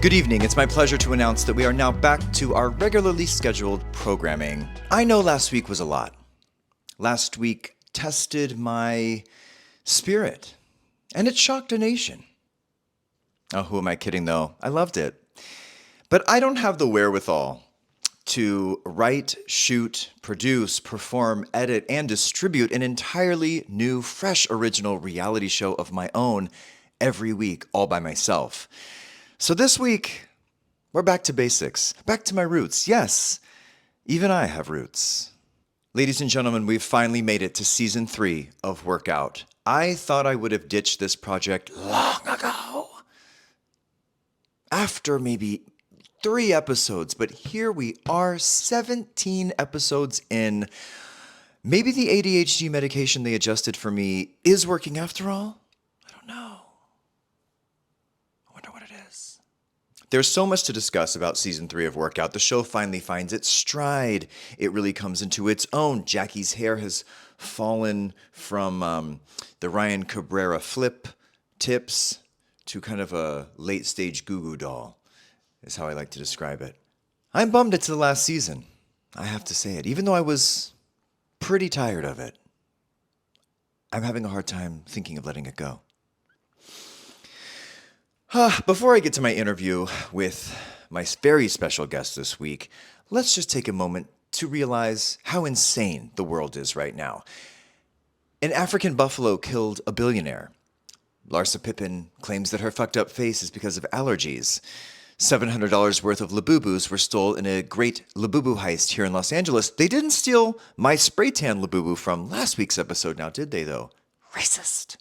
Good evening. It's my pleasure to announce that we are now back to our regularly scheduled programming. I know last week was a lot. Last week tested my spirit, and it shocked a nation. Oh, who am I kidding, though? I loved it. But I don't have the wherewithal to write, shoot, produce, perform, edit, and distribute an entirely new, fresh, original reality show of my own every week, all by myself. So this week, we're back to basics, back to my roots. Yes, even I have roots. Ladies and gentlemen, we've finally made it to season 3 of Workout. I thought I would have ditched this project long ago, after maybe 3 episodes, but here we are, 17 episodes in. Maybe the ADHD medication they adjusted for me is working after all? I don't know. I wonder what it is. There's so much to discuss about season 3 of Workout. The show finally finds its stride. It really comes into its own. Jackie's hair has fallen from the Ryan Cabrera flip tips to kind of a late-stage goo-goo doll, is how I like to describe it. I'm bummed it's the last season. I have to say it. Even though I was pretty tired of it, I'm having a hard time thinking of letting it go. Before I get to my interview with my very special guest this week, let's just take a moment to realize how insane the world is right now. An African buffalo killed a billionaire. Larsa Pippen claims that her fucked up face is because of allergies. $700 worth of Labubus were stolen in a great Labubu heist here in Los Angeles. They didn't steal my spray tan Labubu from last week's episode now, did they, though? Racist.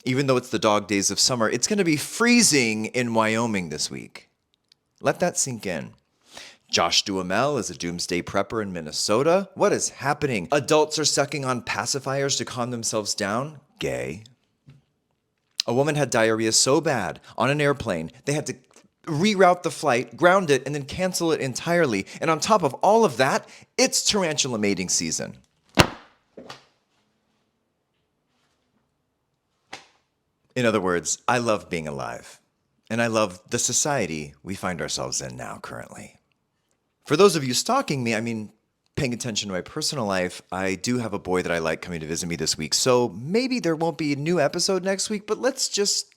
Even though it's the dog days of summer, it's going to be freezing in Wyoming this week. Let that sink in. Josh Duhamel is a doomsday prepper in Minnesota. What is happening? Adults are sucking on pacifiers to calm themselves down? Gay. A woman had diarrhea so bad on an airplane, they had to reroute the flight, ground it, and then cancel it entirely. And on top of all of that, it's tarantula mating season. In other words, I love being alive. And I love the society we find ourselves in now currently. For those of you stalking me, paying attention to my personal life, I do have a boy that I like coming to visit me this week. So maybe there won't be a new episode next week, but let's just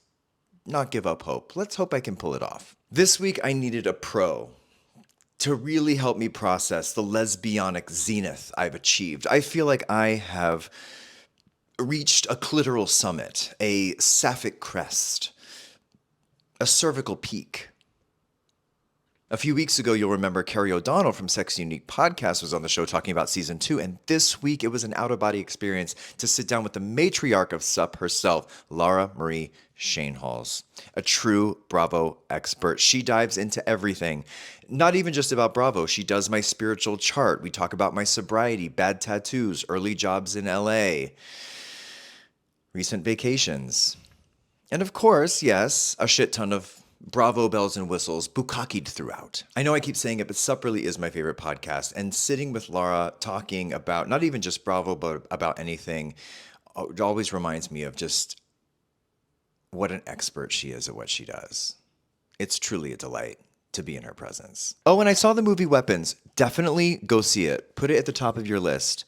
not give up hope. Let's hope I can pull it off. This week, I needed a pro to really help me process the lesbianic zenith I've achieved. I feel like I have reached a clitoral summit, a sapphic crest, a cervical peak. A few weeks ago, you'll remember Carrie O'Donnell from Sex Unique Podcast was on the show talking about season 2. And this week, it was an out-of-body experience to sit down with the matriarch of S.U.P herself, Lara Marie Schoenhals, a true Bravo expert. She dives into everything, not even just about Bravo. She does my spiritual chart. We talk about my sobriety, bad tattoos, early jobs in LA, recent vacations. And of course, yes, a shit ton of Bravo bells and whistles bukkakied throughout. I know I keep saying it, but S.U.P really is my favorite podcast. And sitting with Lara talking about not even just Bravo, but about anything, it always reminds me of just what an expert she is at what she does. It's truly a delight to be in her presence. Oh, and I saw the movie Weapons. Definitely go see it. Put it at the top of your list.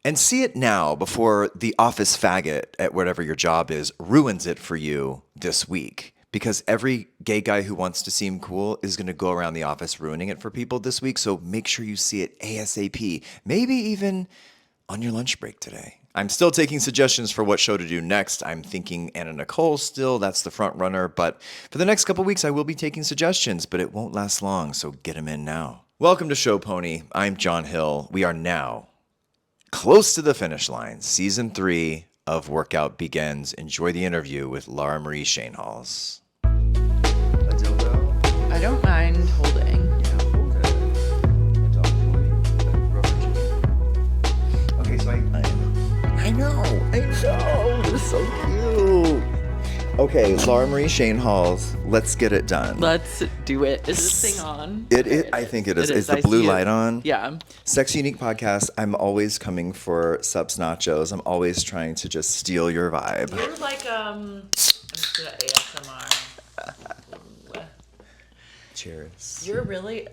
And see it now before the office faggot at whatever your job is ruins it for you this week. Because every gay guy who wants to seem cool is going to go around the office ruining it for people this week. So make sure you see it ASAP. Maybe even on your lunch break today. I'm still taking suggestions for what show to do next. I'm thinking Anna Nicole still. That's the front runner. But for the next couple weeks, I will be taking suggestions. But it won't last long, so get them in now. Welcome to Show Pony. I'm John Hill. We are now close to the finish line. Season 3 of Workout begins. Enjoy the interview with Lara Marie Schoenhals. A dildo? I don't mind holding. Yeah, hold it. A dog toy. A rubber chicken. Okay, so I know. You're so cute. Okay, Lara Marie Schoenhals, let's get it done. Let's do it. Is this thing on? I think it is. Is the blue light on? Yeah. Sex Unique Podcast, I'm always coming for subs nachos. I'm always trying to just steal your vibe. You're like, The ASMR. Ooh. Cheers. You're really...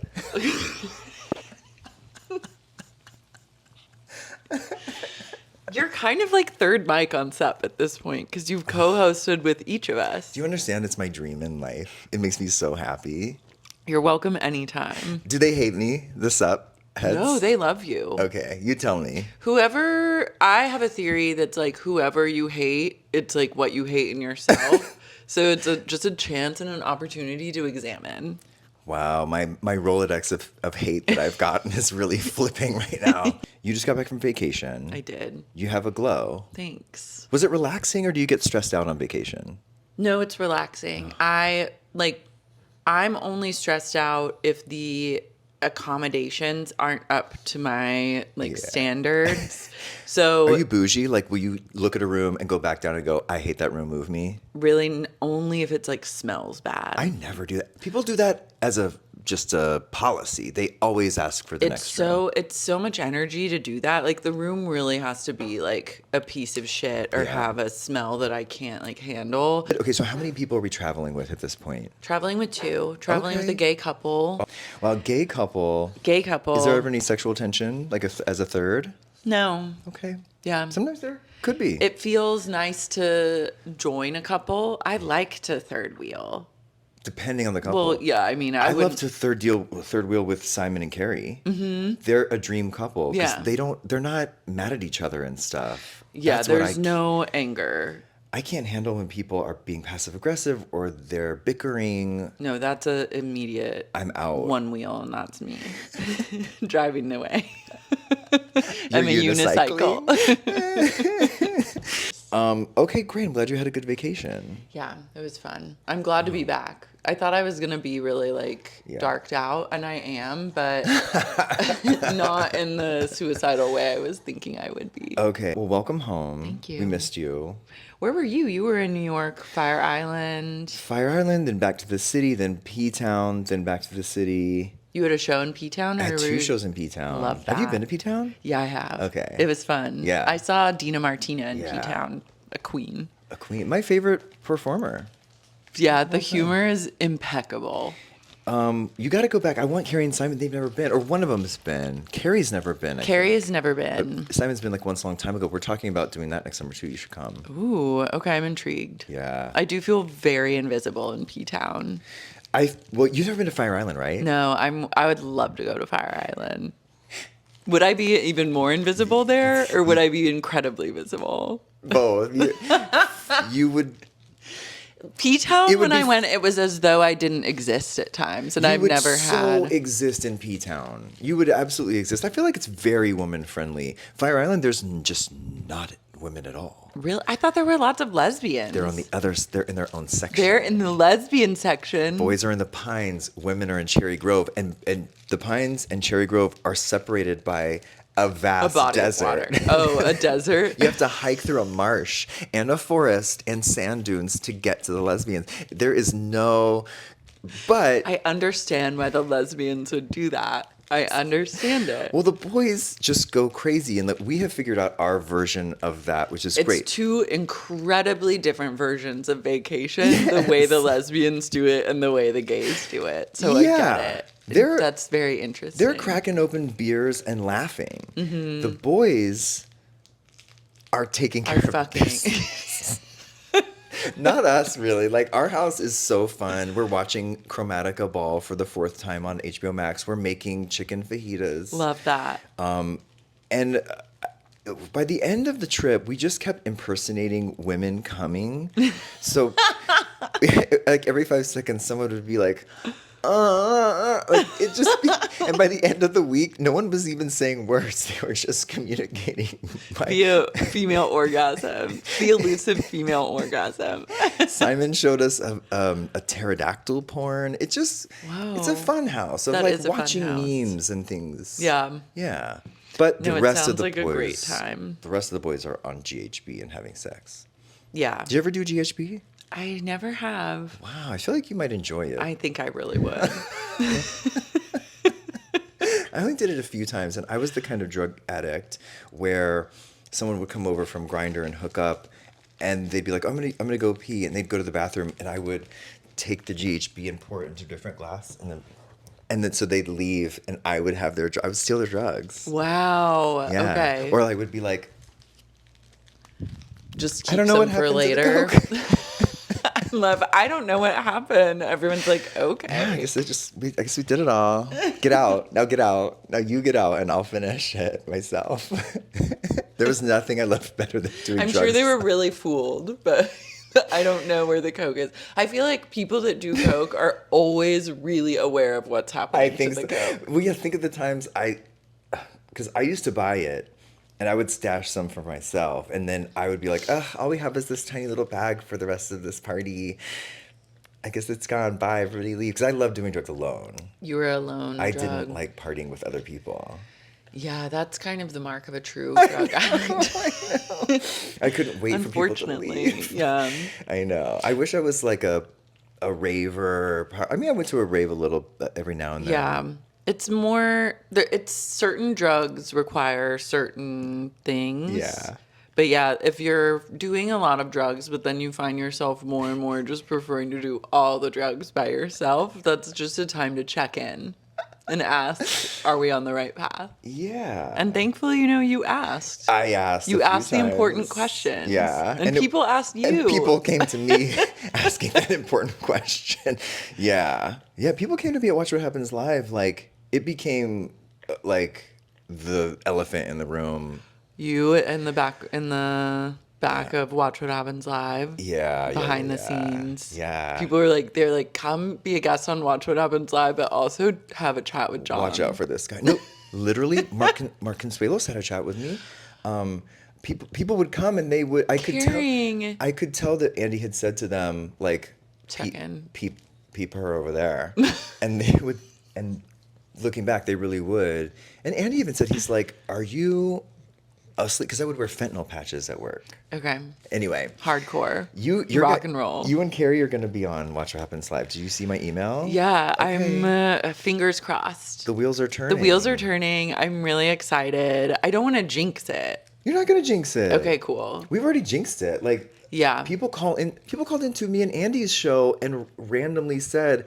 You're kind of like third mic on SUP at this point because you've co-hosted with each of us. Do you understand? It's my dream in life. It makes me so happy. You're welcome anytime. Do they hate me? The SUP heads? No, they love you. Okay, you tell me. I have a theory that's like whoever you hate, it's like what you hate in yourself. So it's just a chance and an opportunity to examine. Wow, my Rolodex of hate that I've gotten is really flipping right now. You just got back from vacation. I did. You have a glow. Thanks. Was it relaxing or do you get stressed out on vacation? No, it's relaxing. I'm only stressed out if the accommodations aren't up to my standards. So Are you bougie? Like, will you look at a room and go back down and go, I hate that room, move me? really only if it's like smells bad. I never do that. People do that as just a policy. They always ask for the next room. It's so much energy to do that. Like the room really has to be like a piece of shit or have a smell that I can't like handle. Okay, so how many people are we traveling with at this point? Traveling with two. Traveling with Okay. a gay couple. Well, gay couple. Gay couple. Is there ever any sexual tension, like as a third? No. Okay. Yeah. Sometimes there could be. It feels nice to join a couple. I like to third wheel. Depending on the couple. Well, yeah, I mean, I I would love to third wheel with Simon and Carrie. Mm-hmm. They're a dream couple. 'Cause Yeah. they're not mad at each other and stuff. Yeah, That's what there's no anger. I can't handle when people are being passive aggressive or they're bickering. No, that's a immediate I'm out. one wheel, and that's me driving the way. You're I'm a unicycle. Okay, great. I'm glad you had a good vacation. Yeah, it was fun. I'm glad to be back. I thought I was gonna be really like darked out, and I am, but not in the suicidal way I was thinking I would be. Okay. Well, welcome home. Thank you. We missed you. Where were you? You were in New York, Fire Island. Fire Island, then back to the city, then Ptown, then back to the city. You had a show in Ptown? I had or two were- shows in Ptown. Love Have you that. been to Ptown? Yeah, I have. Okay. It was fun. Yeah. I saw Dina Martina in Yeah. Ptown, a queen. A queen. My favorite performer. Yeah, the humor is impeccable. You got to go back. I want Carrie and Simon. They've never been, or one of them's been. Carrie's never been. I Carrie think. has never been. Simon's been like once a long time ago. We're talking about doing that next summer too. You should come. Ooh, okay, I'm intrigued. Yeah. I do feel very invisible in Ptown. Well, you've never been to Fire Island, right? No, I would love to go to Fire Island. Would I be even more invisible there, or would I be incredibly visible? Both. You would. P-Town, It would when be I went, it was as though I didn't exist at times, and You I've would never so had. exist in P-Town. You would absolutely exist. I feel like it's very woman friendly. Fire Island, there's just not women at all. Really? I thought there were lots of lesbians. They're on the others. They're in their own section. They're in the lesbian section. Boys are in the Pines. Women are in Cherry Grove, and the Pines and Cherry Grove are separated by a A vast body desert. of water. Oh, a desert. You have to hike through a marsh and a forest and sand dunes to get to the lesbians. There is no, but I understand why the lesbians would do that. I understand it. well, the boys just go crazy, and that we have figured out our version of that, which is It's great. two incredibly different versions of vacation. The way the lesbians do it and the way the gays do it. So I Yeah. get it. They're- That's very interesting. They're cracking open beers and laughing. Mm-hmm. The boys are taking care Are of fucking. business. Not us, really. Like, our house is so fun. We're watching Chromatica Ball for the 4th time on HBO Max. We're making chicken fajitas. Love that. And by the end of the trip, we just kept impersonating women coming. So, like, every 5 seconds, someone would be like, like it just and by the end of the week, no one was even saying words. They were just communicating Via female orgasm. The elusive female orgasm. Simon showed us a pterodactyl porn. It's just it's a fun house of That like is a fun watching house. memes and things. Yeah. Yeah. But the No, it rest of sounds the like a boys, great time. The rest of the boys are on GHB and having sex. Yeah. Did you ever do GHB? I never have. Wow, I feel like you might enjoy it. I think I really would. I only did it a few times, and I was the kind of drug addict where someone would come over from Grindr and hook up, and they'd be like, I'm gonna go pee, and they'd go to the bathroom, and I would take the GHB and pour it into a different glass, and then so they'd leave, and I would have I would steal their drugs. Wow. Yeah. Okay. Or I would be like, just I keep don't know them what for happened to the later. Coke. I don't know what happened. Everyone's like, okay. Yeah, I guess we did it all. Get out. Now get out. Now you get out, and I'll finish it myself. There was nothing I loved better than doing I'm drugs. sure they were really fooled, but I don't know where the Coke is. I feel like people that do Coke are always really aware of what's happening I think to the so. Coke. Well, yeah, think of the times because I used to buy it, and I would stash some for myself, and then I would be like, all we have is this tiny little bag for the rest of this party. I guess it's gone. Bye, everybody leave. Because I love doing drugs alone. You were alone. I didn't like partying with other people. Yeah, that's kind of the mark of a true drug addict. I couldn't wait for people to leave. Yeah. I know. I wish I was like a raver. I mean, I went to a rave a little every now and then. Yeah. It's more, it's certain drugs require certain things. Yeah. But yeah, if you're doing a lot of drugs, but then you find yourself more and more just preferring to do all the drugs by yourself, that's just a time to check in and ask, are we on the right path? Yeah. And thankfully, you asked. I asked. You asked the times. important questions. Yeah. And people asked you. And people came to me asking that important question. Yeah. Yeah, people came to me at Watch What Happens Live. Like, it became like the elephant in the room. You in the back of Watch What Happens Live. Yeah. Behind the scenes. Yeah. People were like, they're like, come be a guest on Watch What Happens Live, but also have a chat with John. Watch out for this guy. No, literally, Mark Consuelos had a chat with me. People would come and they would. I could tell that Andy had said to them like, check in, peep her over there, and they would. And looking back, they really would. And Andy even said, he's like, "Are you asleep?" Because I would wear fentanyl patches at work. Okay. Anyway. Hardcore. You're rock and roll. You and Carrie are going to be on Watch What Happens Live. Did you see my email? Yeah, okay. I'm fingers crossed. The wheels are turning. The wheels are turning. I'm really excited. I don't want to jinx it. You're not going to jinx it. Okay, cool. We've already jinxed it. Like, yeah. People called into me and Andy's show and randomly said,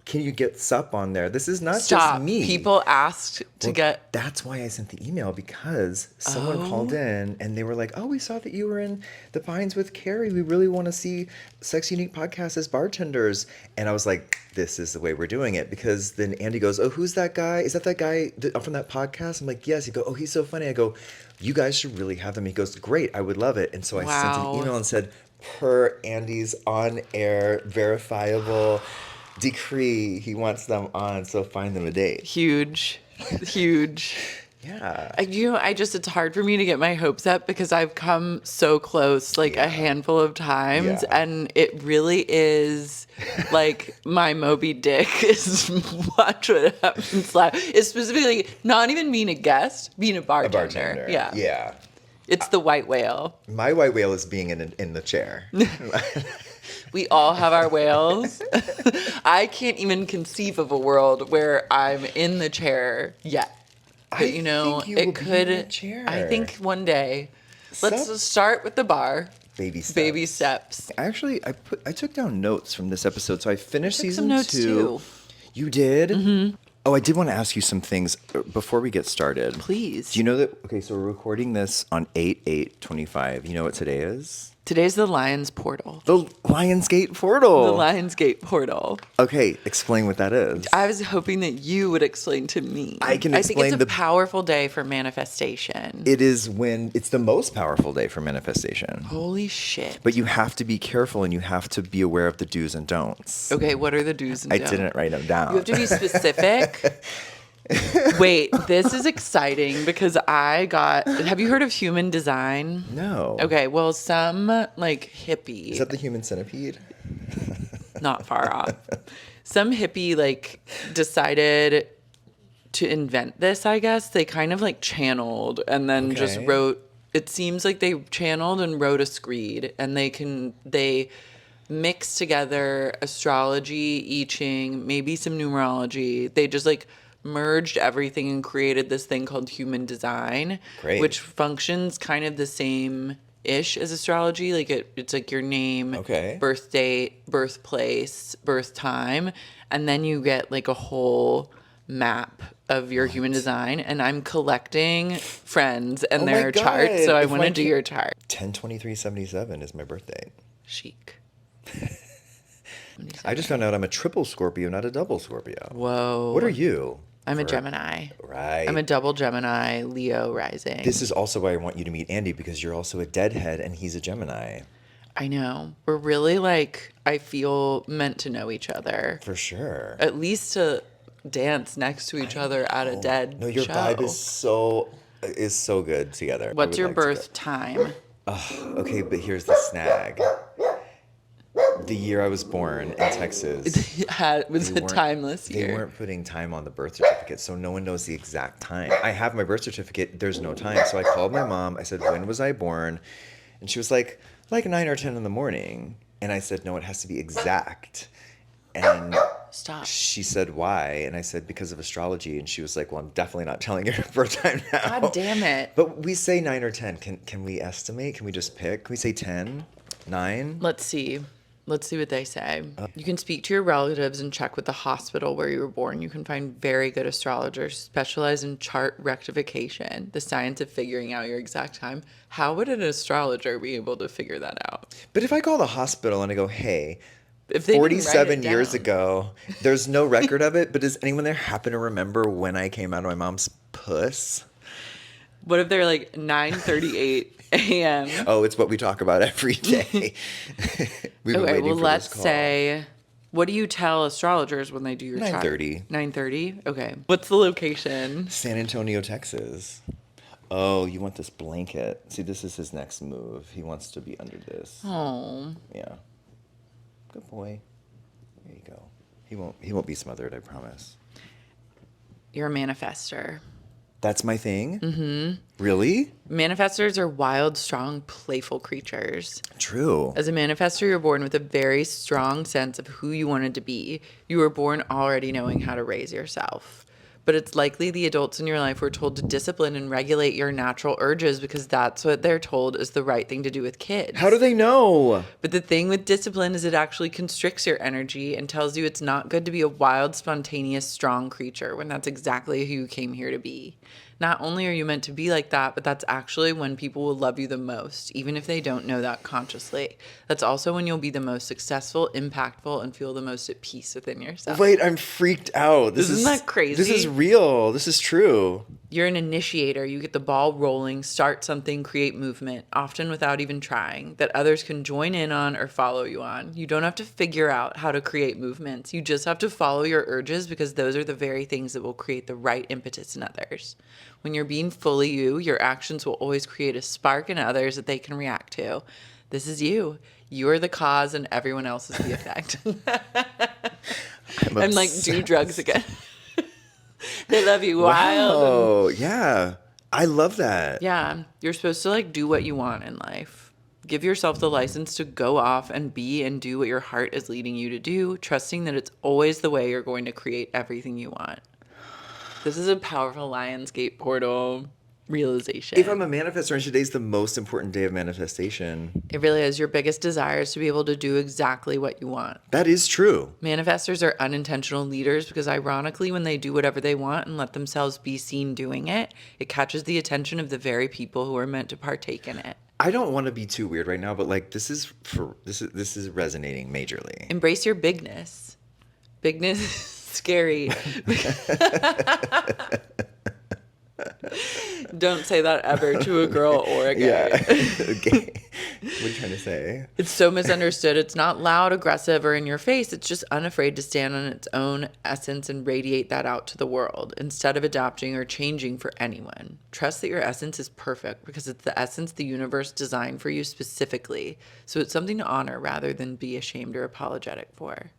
"Can you get S.U.P on there?" This is not just me. People asked to get. That's why I sent the email, because someone called in and they were like, "Oh, we saw that you were in the Pines with Carrie. We really want to see Sex Unique podcast as bartenders." And I was like, "This is the way we're doing it." Because then Andy goes, "Oh, who's that guy? Is that guy from that podcast?" I'm like, "Yes." He goes, "Oh, he's so funny." I go, "You guys should really have him." He goes, "Great, I would love it." And so I sent an email and said, per Andy's on-air verifiable decree, he wants them on, so find them a date. Huge. Yeah. It's hard for me to get my hopes up because I've come so close a handful of times, and it really is like my Moby Dick is Watch What Happens Live. It's specifically not even being a guest, being a bartender. Yeah. Yeah. It's the white whale. My white whale is being in the chair. We all have our whales. I can't even conceive of a world where I'm in the chair yet. But think you will be in the chair. I think one day. Let's start with the bar. Baby steps. Baby steps. Actually, I took down notes from this episode, so I finished season some notes 2. Too. You did? Mm-hmm. Oh, I did want to ask you some things before we get started. Please. Do you know that? Okay, so we're recording this on 8/8/25. You know what today is? Today's the Lion's Portal. The Lionsgate Portal. The Lionsgate Portal. Okay, explain what that is. I was hoping that you would explain to me. I can explain. I think it's a powerful day for manifestation. It is it's the most powerful day for manifestation. Holy shit. But you have to be careful and you have to be aware of the do's and don'ts. Okay, what are the do's and don'ts? I didn't write them down. You have to be specific. Wait, this is exciting because have you heard of human design? No. Okay, well, some hippie. Is that the human centipede? Not far off. Some hippie decided to invent this, I guess. They kind of channeled and then just wrote, it seems like they channeled and wrote a screed, and they mix together astrology, I Ching, maybe some numerology. They just merged everything and created this thing called human design. Great. Which functions kind of the same ish as astrology. Like it's like your name, birth date, birthplace, birth time, and then you get like a whole map of your human design. And I'm collecting friends and their charts, so I want to do your chart. 10/23/77 is my birthday. Chic. I just found out I'm a triple Scorpio, not a double Scorpio. Whoa. What are you? I'm a Gemini. Right. I'm a double Gemini, Leo rising. This is also why I want you to meet Andy, because you're also a deadhead and he's a Gemini. I know. We're really like, I feel meant to know each other. For sure. At least to dance next to each other at a dead show. No, your vibe is so good together. What's your birth time? Okay, but here's the snag. The year I was born in Texas was a timeless year. They weren't putting time on the birth certificate, so no one knows the exact time. I have my birth certificate. There's no time. So I called my mom. I said, when was I born? And she was like 9 or 10 in the morning. And I said, no, it has to be exact. And Stop. She said, why? And I said, because of astrology. And she was like, well, I'm definitely not telling you her birth time now. God damn it. But we say 9 or 10. Can we estimate? Can we just pick? Can we say 10? 9? Let's see. Let's see what they say. You can speak to your relatives and check with the hospital where you were born. You can find very good astrologers who specialize in chart rectification, the science of figuring out your exact time. How would an astrologer be able to figure that out? But if I call the hospital and I go, hey, if they 47 years ago, there's no record of it, but does anyone there happen to remember when I came out of my mom's puss? What if they're like 9:38 a.m.? Oh, it's what we talk about every day. Okay, well, let's say, what do you tell astrologers when they do your chart? 9:30. 9:30? Okay. What's the location? San Antonio, Texas. Oh, you want this blanket. See, this is his next move. He wants to be under this. Oh. Yeah. Good boy. There you go. He won't be smothered, I promise. You're a manifestor. That's my thing? Mm-hmm. Really? Manifestors are wild, strong, playful creatures. True. As a manifestor, you're born with a very strong sense of who you wanted to be. You were born already knowing how to raise yourself. But it's likely the adults in your life were told to discipline and regulate your natural urges because that's what they're told is the right thing to do with kids. How do they know? But the thing with discipline is it actually constricts your energy and tells you it's not good to be a wild, spontaneous, strong creature when that's exactly who you came here to be. Not only are you meant to be like that, but that's actually when people will love you the most, even if they don't know that consciously. That's also when you'll be the most successful, impactful, and feel the most at peace within yourself. Wait, I'm freaked out. Isn't that crazy? This is real. This is true. You're an initiator. You get the ball rolling, start something, create movement, often without even trying, that others can join in on or follow you on. You don't have to figure out how to create movements. You just have to follow your urges because those are the very things that will create the right impetus in others. When you're being fully you, your actions will always create a spark in others that they can react to. This is you. You are the cause and everyone else is the effect. I'm like, do drugs again. They love you wild. Oh, yeah. I love that. Yeah. You're supposed to like do what you want in life. Give yourself the license to go off and be and do what your heart is leading you to do, trusting that it's always the way you're going to create everything you want. This is a powerful Lionsgate portal realization. If I'm a manifestor, and today's the most important day of manifestation. It really is. Your biggest desire is to be able to do exactly what you want. That is true. Manifestors are unintentional leaders because ironically, when they do whatever they want and let themselves be seen doing it, it catches the attention of the very people who are meant to partake in it. I don't want to be too weird right now, but like this is resonating majorly. Embrace your bigness. Bigness is scary. Don't say that ever to a girl or a guy. Yeah. Okay. What are you trying to say? It's so misunderstood. It's not loud, aggressive, or in your face. It's just unafraid to stand on its own essence and radiate that out to the world instead of adapting or changing for anyone. Trust that your essence is perfect because it's the essence the universe designed for you specifically. So it's something to honor rather than be ashamed or apologetic for.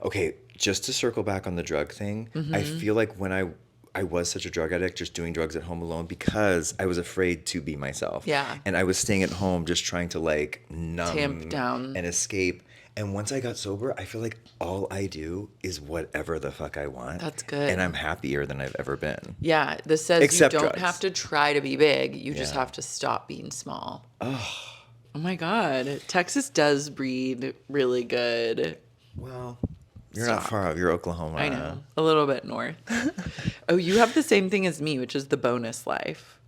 Okay, just to circle back on the drug thing, I feel like when I was such a drug addict, just doing drugs at home alone because I was afraid to be myself. Yeah. And I was staying at home just trying to like numb Tamp down and escape. And once I got sober, I feel like all I do is whatever the fuck I want. That's good. And I'm happier than I've ever been. Yeah, this says Except you don't drugs. have to try to be big. You just have to stop being small. Oh, Oh my God. Texas does breed really good. Well, you're not far off. You're Oklahoma. I know. A little bit north. Oh, you have the same thing as me, which is the bonus life.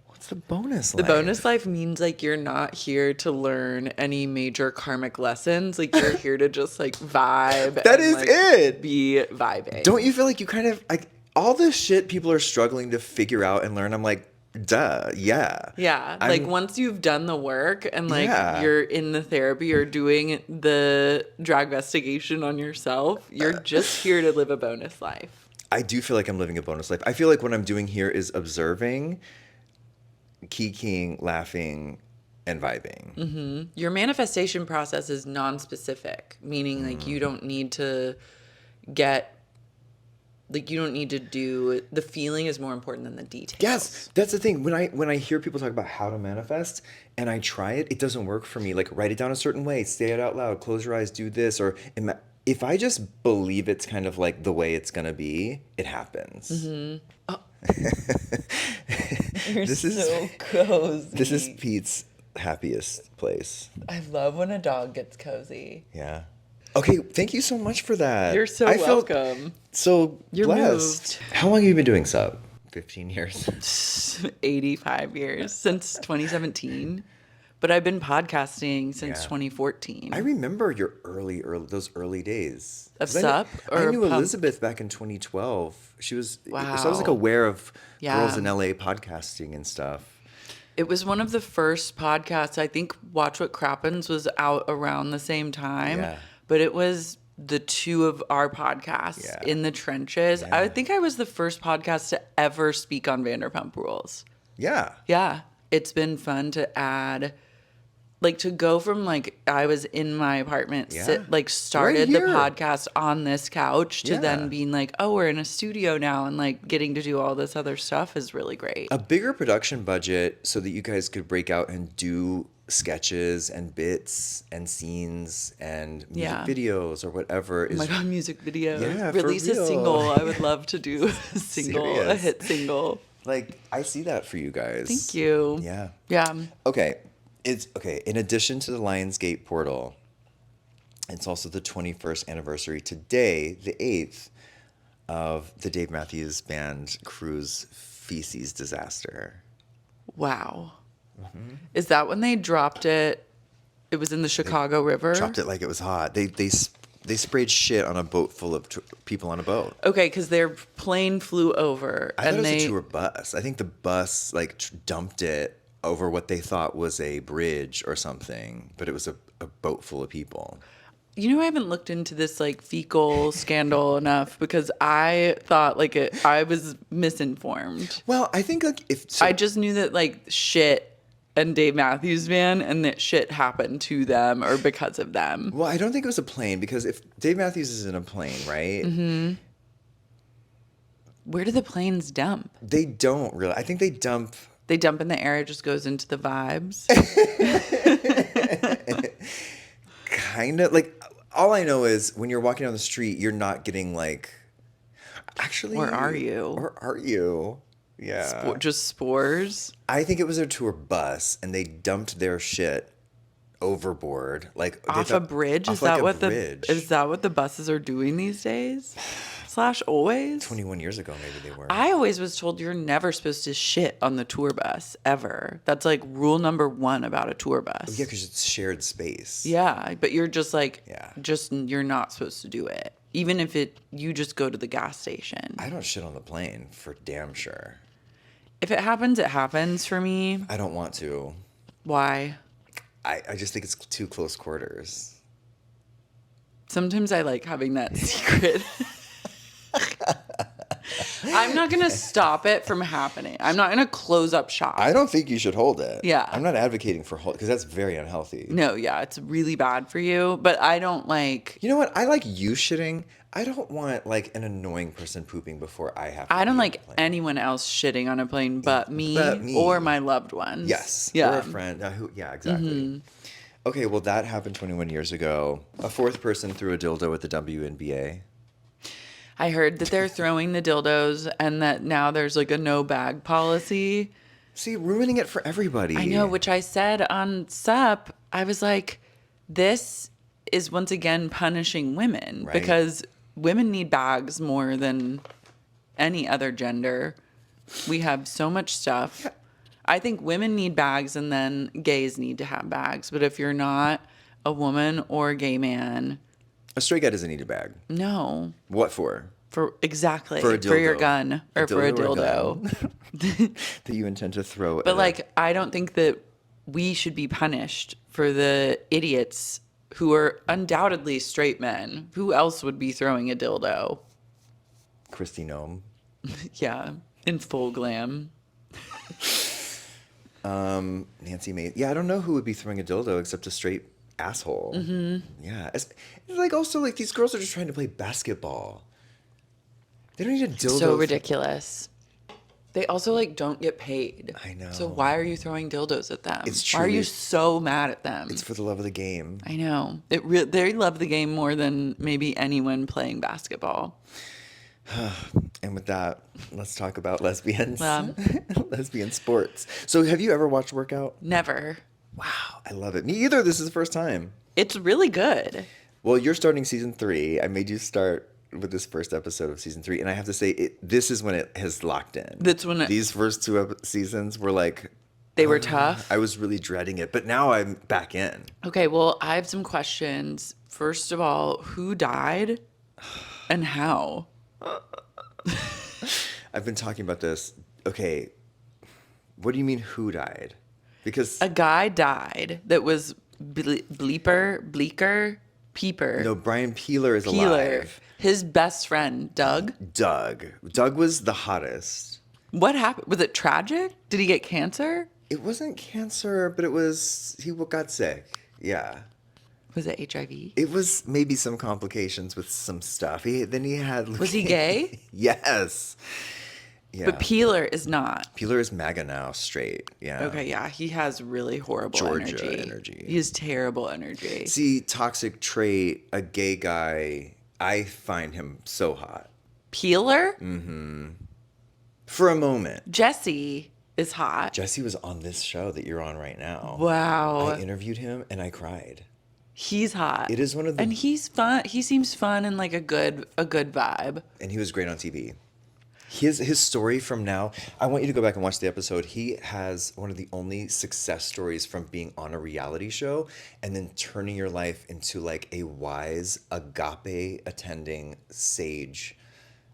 What's the bonus The life? bonus life means like you're not here to learn any major karmic lessons. Like you're here to just like vibe. That is it. Be vibing. Don't you feel like you kind of like all this shit people are struggling to figure out and learn? I'm like, duh, yeah. Yeah. Like once you've done the work and like Yeah. you're in the therapy or doing the drag investigation on yourself, you're just here to live a bonus life. I do feel like I'm living a bonus life. I feel like what I'm doing here is observing, kikiing, laughing, and vibing. Mm-hmm. Your manifestation process is non-specific, meaning like you don't need to do the feeling is more important than the details. Yes, that's the thing. When I hear people talk about how to manifest and I try it, it doesn't work for me. Like write it down a certain way, say it out loud, close your eyes, do this, or if I just believe it's kind of like the way it's gonna be, it happens. Mm-hmm. Oh. You're so cozy. This is Pete's happiest place. I love when a dog gets cozy. Yeah. Okay, thank you so much for that. You're so welcome. So You're blessed. moved. How long have you been doing sub? 15 years. 85 years since 2017. But I've been podcasting since 2014. I remember your those early days. Of 'Cause SUP? I Or knew Pump? Elizabeth back in 2012. She was, Wow. so I was like aware of Yeah. girls in LA podcasting and stuff. It was one of the first podcasts. I think Watch What Crappens was out around the same time. Yeah. But it was the two of our podcasts Yeah. in the trenches. Yeah. I think I was the first podcast to ever speak on Vanderpump Rules. Yeah. Yeah. It's been fun to add, like to go from like I was in my apartment, Yeah. started the Right here. podcast on this couch to Yeah. then being like, oh, we're in a studio now and like getting to do all this other stuff is really great. A bigger production budget so that you guys could break out and do sketches and bits and scenes and music Yeah. videos or whatever. Oh my God, music videos. Yeah, for Release a real. single. I would love to do a single, a Serious. hit single. Like, I see that for you guys. Thank you. Yeah. Yeah. Okay. It's okay. In addition to the Lionsgate portal, it's also the 21st anniversary today, the 8th, of the Dave Matthews Band cruise feces disaster. Wow. Mm-hmm. Is that when they dropped it? It was in the Chicago River? Dropped it like it was hot. They sprayed shit on a boat full of people on a boat. Okay, because their plane flew over. I thought it was a tour bus. I think the bus dumped it over what they thought was a bridge or something, but it was a boat full of people. You know, I haven't looked into this like fecal scandal enough because I thought I was misinformed. Well, I think I just knew that like shit and Dave Matthews Band and that shit happened to them or because of them. Well, I don't think it was a plane because if Dave Matthews is in a plane, right? Mm-hmm. Where do the planes dump? They don't really. I think they dump. They dump in the air. It just goes into the vibes. Kind of like all I know is when you're walking down the street, you're not getting like. Actually, Or are you? Or are you? Yeah. Just spores. I think it was a tour bus, and they dumped their shit overboard, like Off a bridge? Is that what the buses are doing these days? / always? 21 years ago, maybe they were. I always was told you're never supposed to shit on the tour bus ever. That's like rule number 1 about a tour bus. Yeah, because it's shared space. Yeah, but you're just like, Yeah. you're not supposed to do it. Even if you just go to the gas station. I don't shit on the plane for damn sure. If it happens for me. I don't want to. Why? I just think it's too close quarters. Sometimes I like having that secret. I'm not going to stop it from happening. I'm not going to close up shop. I don't think you should hold it. Yeah. I'm not advocating for because that's very unhealthy. No, yeah, it's really bad for you. But I don't like. You know what? I like you shitting. I don't want like an annoying person pooping before I have to. I don't be on like a plane. anyone else shitting on a plane but me, me. or my loved ones. Yes. Yeah. Or a friend. Yeah, exactly. Okay, well, that happened 21 years ago. A fourth person threw a dildo at the WNBA. I heard that they're throwing the dildos and that now there's like a no bag policy. See, ruining it for everybody. I know, which I said on SUP, I was like, this is once again punishing women Right. because women need bags more than any other gender. We have so much stuff. Yeah. I think women need bags and then gays need to have bags. But if you're not a woman or a gay man, A straight guy doesn't need a bag. no. What for? For exactly. For a For your dildo. gun or for a dildo. That you intend to throw But at like, I don't think that we should be punished for the idiots who are undoubtedly straight men. Who else would be throwing a dildo? Christy Nome. Yeah, in full glam. Nancy May. Yeah, I don't know who would be throwing a dildo except a straight asshole. Mm-hmm. Yeah. It's like also like these girls are just trying to play basketball. They don't need a dildo. So ridiculous. They also like don't get paid. I know. So why are you throwing dildos at them? It's Why are you truly- so mad at them? It's for the love of the game. I know. They love the game more than maybe anyone playing basketball. And with that, let's talk about lesbians. Lesbian sports. So have you ever watched Workout? Never. Wow, I love it. Me either. This is the first time. It's really good. Well, you're starting season 3. I made you start with this first episode of season 3, and I have to say, this is when it has locked in. That's when These first 2 seasons were like... They were tough. I was really dreading it, but now I'm back in. Okay, well, I have some questions. First of all, who died and how? I've been talking about this. Okay, what do you mean who died? Because... A guy died that was Bleeper. No, Brian Peeler is Peeler. alive. His best friend, Doug. Doug was the hottest. What happened? Was it tragic? Did he get cancer? It wasn't cancer, but it was... He got sick. Yeah. Was it HIV? It was maybe some complications with some stuff. Then he had... Was he gay? Yes. Yeah. But Peeler is not. Peeler is MAGA now, straight. Yeah. Okay, yeah. He has really horrible Georgia energy. He has terrible energy. See, toxic trait, a gay guy, I find him so hot. Peeler? For a moment. Jesse is hot. Jesse was on this show that you're on right now. Wow. I interviewed him and I cried. He's hot. It is one of the... And he's fun. He seems fun and like a good vibe. And he was great on TV. His story from now, I want you to go back and watch the episode. He has one of the only success stories from being on a reality show and then turning your life into like a wise, agape attending sage.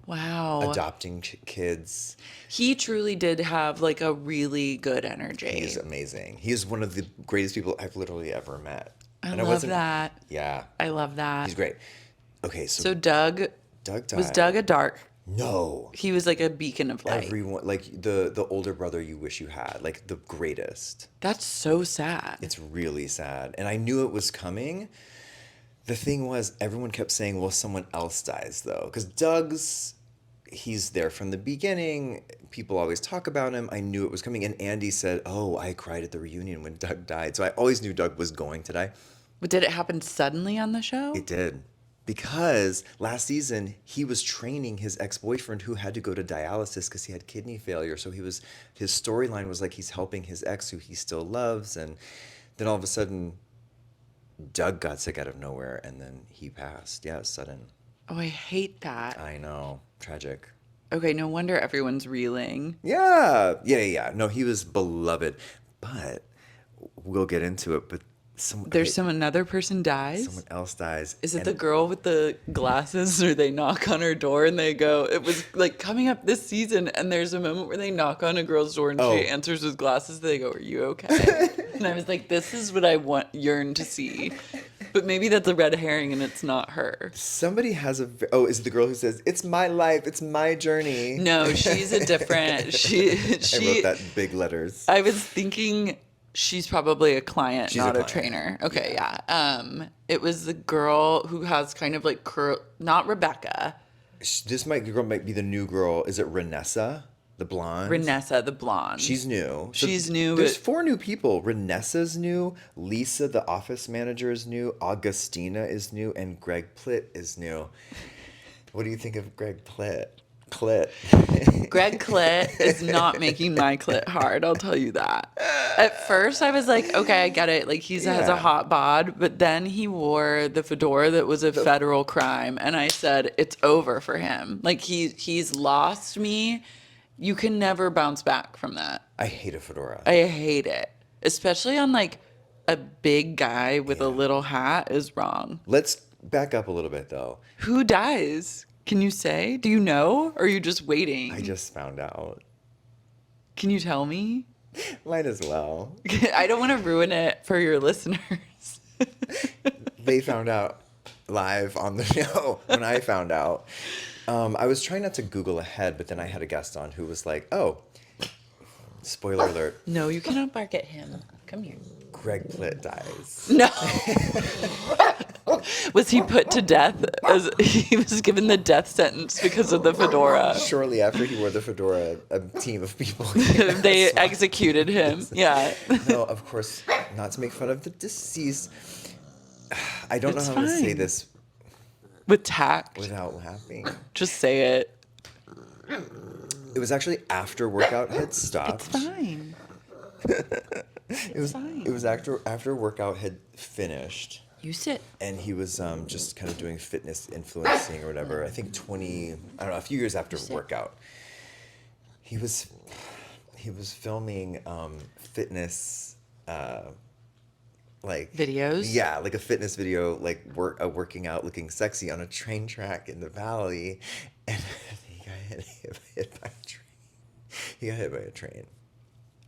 Wow. Adopting kids. He truly did have like a really good energy. He's amazing. He is one of the greatest people I've literally ever met. I love that. Yeah. I love that. He's great. Okay, so Doug died. was Doug a dark? No. He was like a beacon of light. Everyone, like the older brother you wish you had, like the greatest. That's so sad. It's really sad. And I knew it was coming. The thing was, everyone kept saying, well, someone else dies, though. Because he's there from the beginning. People always talk about him. I knew it was coming. And Andy said, oh, I cried at the reunion when Doug died. So I always knew Doug was going to die. But did it happen suddenly on the show? It did. Because last season, he was training his ex-boyfriend who had to go to dialysis because he had kidney failure. So his storyline was like he's helping his ex who he still loves. And then all of a sudden, Doug got sick out of nowhere and then he passed. Yeah, sudden. Oh, I hate that. I know. Tragic. Okay, no wonder everyone's reeling. Yeah. No, he was beloved. But we'll get into it. But another person dies? Someone else dies. Is it the girl with the glasses or they knock on her door and they go, it was like coming up this season and there's a moment where they knock on a girl's door and she answers with glasses. They go, are you okay? And I was like, this is what I yearn to see. But maybe that's a red herring and it's not her. Somebody has is it the girl who says, it's my life, it's my journey? No, she's a different, she I wrote that in big letters. I was thinking she's probably a client, She's not a a trainer. Okay, yeah. It was the girl who has kind of like not Rebecca. This girl might be the new girl. Is it Renessa? The blonde? Renessa, the blonde. She's new. She's new. There's 4 new people. Renessa's new. Lisa, the office manager, is new. Augustina is new. And Greg Plitt is new. What do you think of Greg Plitt? Clit. Greg Plitt is not making my clit hard, I'll tell you that. At first, I was like, okay, I get it. Like, he has a hot bod, but then he wore the fedora that was a federal crime, and I said, it's over for him. Like, he's lost me. You can never bounce back from that. I hate a fedora. I hate it. Especially on, like, a big guy with a little hat is wrong. Let's back up a little bit, though. Who dies? Can you say? Do you know? Or are you just waiting? I just found out. Can you tell me? Might as well. I don't want to ruin it for your listeners. They found out live on the show when I found out. I was trying not to Google ahead, but then I had a guest on who was like, oh, spoiler alert. No, you cannot bark at him. Come here. Greg Plitt dies. No. Was he put to death? As he was given the death sentence because of the fedora. Shortly after he wore the fedora, a team of people. They executed him. Yeah. No, of course, not to make fun of the deceased. I don't know how to say this with tact. Without laughing. Just say it. It was actually after workout had stopped. It's fine. It was after workout had finished. You sit. And he was just kind of doing fitness influencing or whatever. I think a few years after workout. He was filming fitness like videos. Yeah, like a fitness video, like working out, looking sexy on a train track in the valley, and he got hit by a train. He got hit by a train.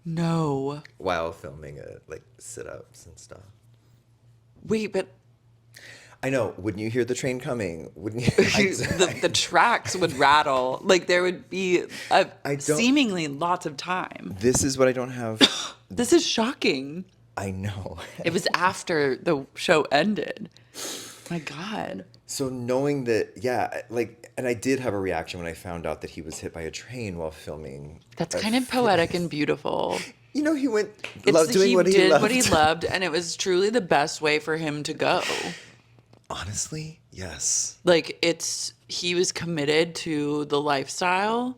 No. While filming like sit-ups and stuff. Wait, but I know. Wouldn't you hear the train coming? Wouldn't you? the tracks would rattle. Like there would be seemingly lots of time. This is what I don't have. This is shocking. I know. It was after the show ended. My God. So knowing that, and I did have a reaction when I found out that he was hit by a train while filming. That's kind of poetic and beautiful. You know, he went doing what he loved. What he loved, and it was truly the best way for him to go. Honestly, yes. Like he was committed to the lifestyle,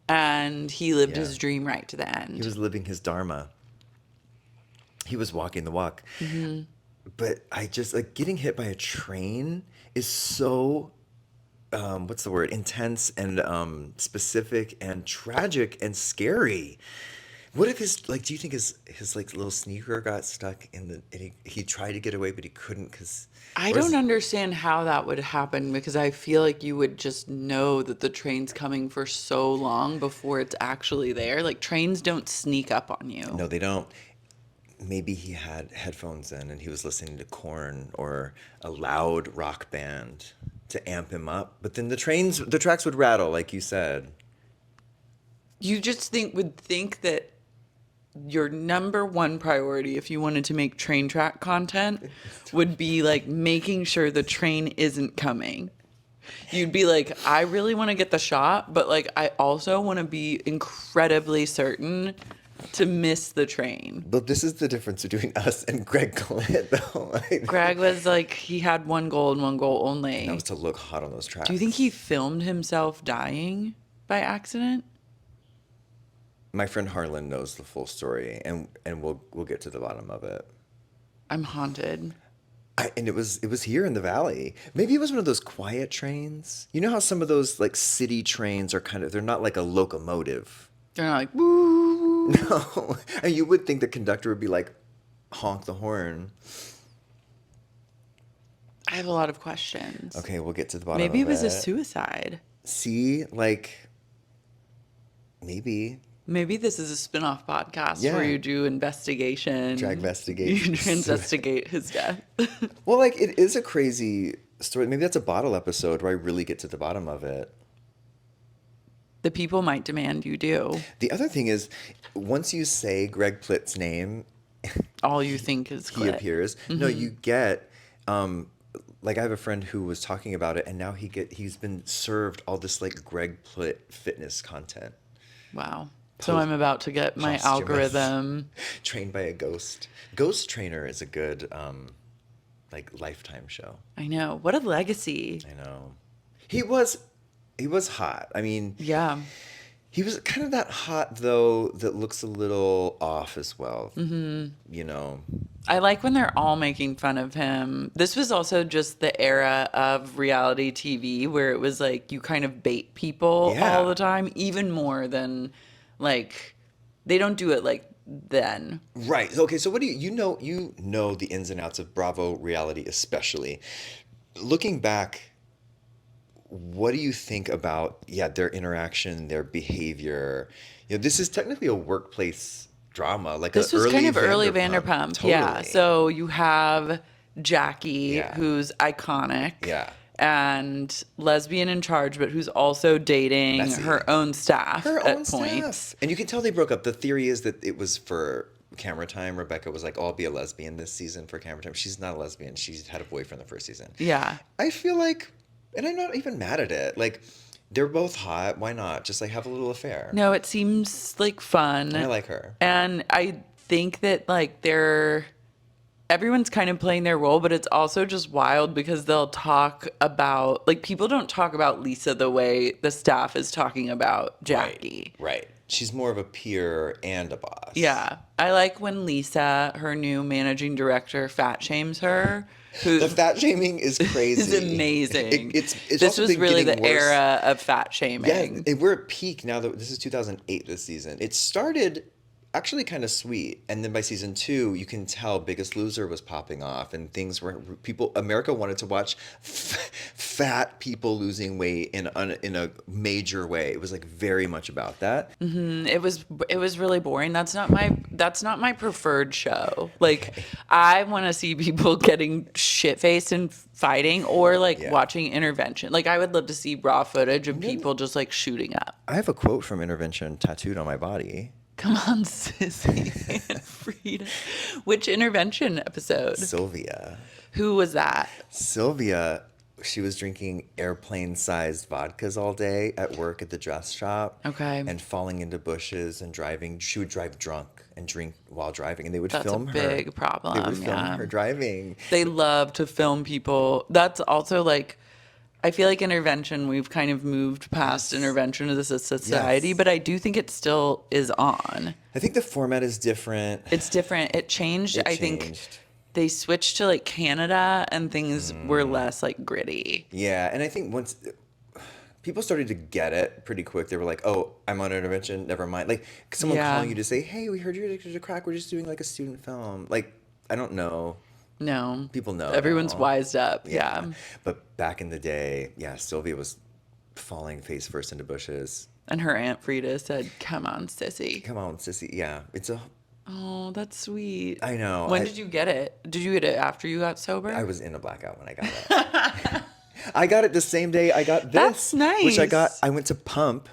and he lived his dream right to the end. He was living his dharma. He was walking the walk. Mm-hmm. But I just getting hit by a train is so what's the word? Intense and specific and tragic and scary. What if do you think his little sneaker got stuck and he tried to get away but he couldn't because I don't understand how that would happen because I feel like you would just know that the train's coming for so long before it's actually there. Like trains don't sneak up on you. No, they don't. Maybe he had headphones in and he was listening to Korn or a loud rock band to amp him up. But then the tracks would rattle, like you said. You just would think that your number one priority if you wanted to make train track content would be like making sure the train isn't coming. You'd be like, I really want to get the shot, but like I also want to be incredibly certain to miss the train. But this is the difference between us and Greg Plitt, though. Greg was like, he had one goal and one goal only. And that was to look hot on those tracks. Do you think he filmed himself dying by accident? My friend Harlan knows the full story, and we'll get to the bottom of it. I'm haunted. And it was here in the valley. Maybe it was one of those quiet trains. You know how some of those like city trains are they're not like a locomotive. They're not like woo. No, and you would think the conductor would be like, honk the horn. I have a lot of questions. Okay, we'll get to the bottom. Maybe of it was it. a suicide. See, maybe. Maybe this is a spin-off podcast where you do investigation. Drag investigation. You investigate his death. Well, it is a crazy story. Maybe that's a bottle episode where I really get to the bottom of it. The people might demand you do. The other thing is, once you say Greg Plitt's name, all you think is Plitt. He appears. Mm-hmm. No, you get, I have a friend who was talking about it, and now he's been served all this Greg Plitt fitness content. Wow. So I'm about to get my algorithm trained by a ghost. Ghost Trainer is a good Lifetime show. I know. What a legacy. I know. He was He was hot. I mean, Yeah. he was kind of that hot, though, that looks a little off as well. Mm-hmm. You know? I like when they're all making fun of him. This was also just the era of reality TV where it was like you kind of bait people Yeah. all the time, even more than like they don't do it like then. Right. Okay, so what do you know the ins and outs of Bravo reality, especially. Looking back, what do you think about, their interaction, their behavior? This is technically a workplace drama, like This a was kind of early Vanderpump. Vanderpump. Yeah. Totally. So you have Jackie, Yeah. who's iconic. Yeah. And lesbian in charge, but who's also dating Messy. her own staff Her at own points. staff. And you can tell they broke up. The theory is that it was for camera time. Rebecca was like, oh, I'll be a lesbian this season for camera time. She's not a lesbian. She's had a boyfriend the first season. Yeah. I feel like, and I'm not even mad at it. Like, they're both hot. Why not? Just like have a little affair. No, it seems like fun. I like her. And I think that like everyone's kind of playing their role, but it's also just wild because they'll talk about like people don't talk about Lisa the way the staff is talking about Jackie. Right. She's more of a peer and a boss. Yeah. I like when Lisa, her new managing director, fat shames her. The fat shaming is crazy. It's amazing. It's this also was been really the getting worse. era of fat shaming. Yeah, we're at peak now. That this is 2008 this season. It started actually kind of sweet, and then by season 2, you can tell Biggest Loser was popping off, and things were America wanted to watch fat people losing weight in a major way. It was like very much about that. It was really boring. That's not my preferred show. Like I want to see people getting shit faced and fighting, or like watching Intervention. Like I would love to see raw footage of people just like shooting up. I have a quote from Intervention tattooed on my body. Come on, Sissy and Frida. Which Intervention episode? Sylvia. Who was that? Sylvia, she was drinking airplane-sized vodkas all day at work at the dress shop. Okay. And falling into bushes and driving. She would drive drunk and drink while driving, and they would That's film her. a big problem. They would film her driving. They love to film people. That's also like, I feel like Intervention, we've kind of moved past Intervention as a society, but I do think it still is on. I think the format is different. It's different. It changed. I think they switched to like Canada and things were less like gritty. Yeah, and I think once people started to get it pretty quick, they were like, oh, I'm on Intervention, never mind. Like someone calling you to say, hey, we heard you're addicted to crack, we're just doing like a student film. Like, I don't know. No. People know. Everyone's wised up. Yeah. But back in the day, Sylvia was falling face first into bushes. And her Aunt Frida said, come on, sissy. Come on, sissy. Yeah. Oh, that's sweet. I know. When did you get it? Did you get it after you got sober? I was in a blackout when I got it. I got it the same day I got this. That's nice. Which I went to Pump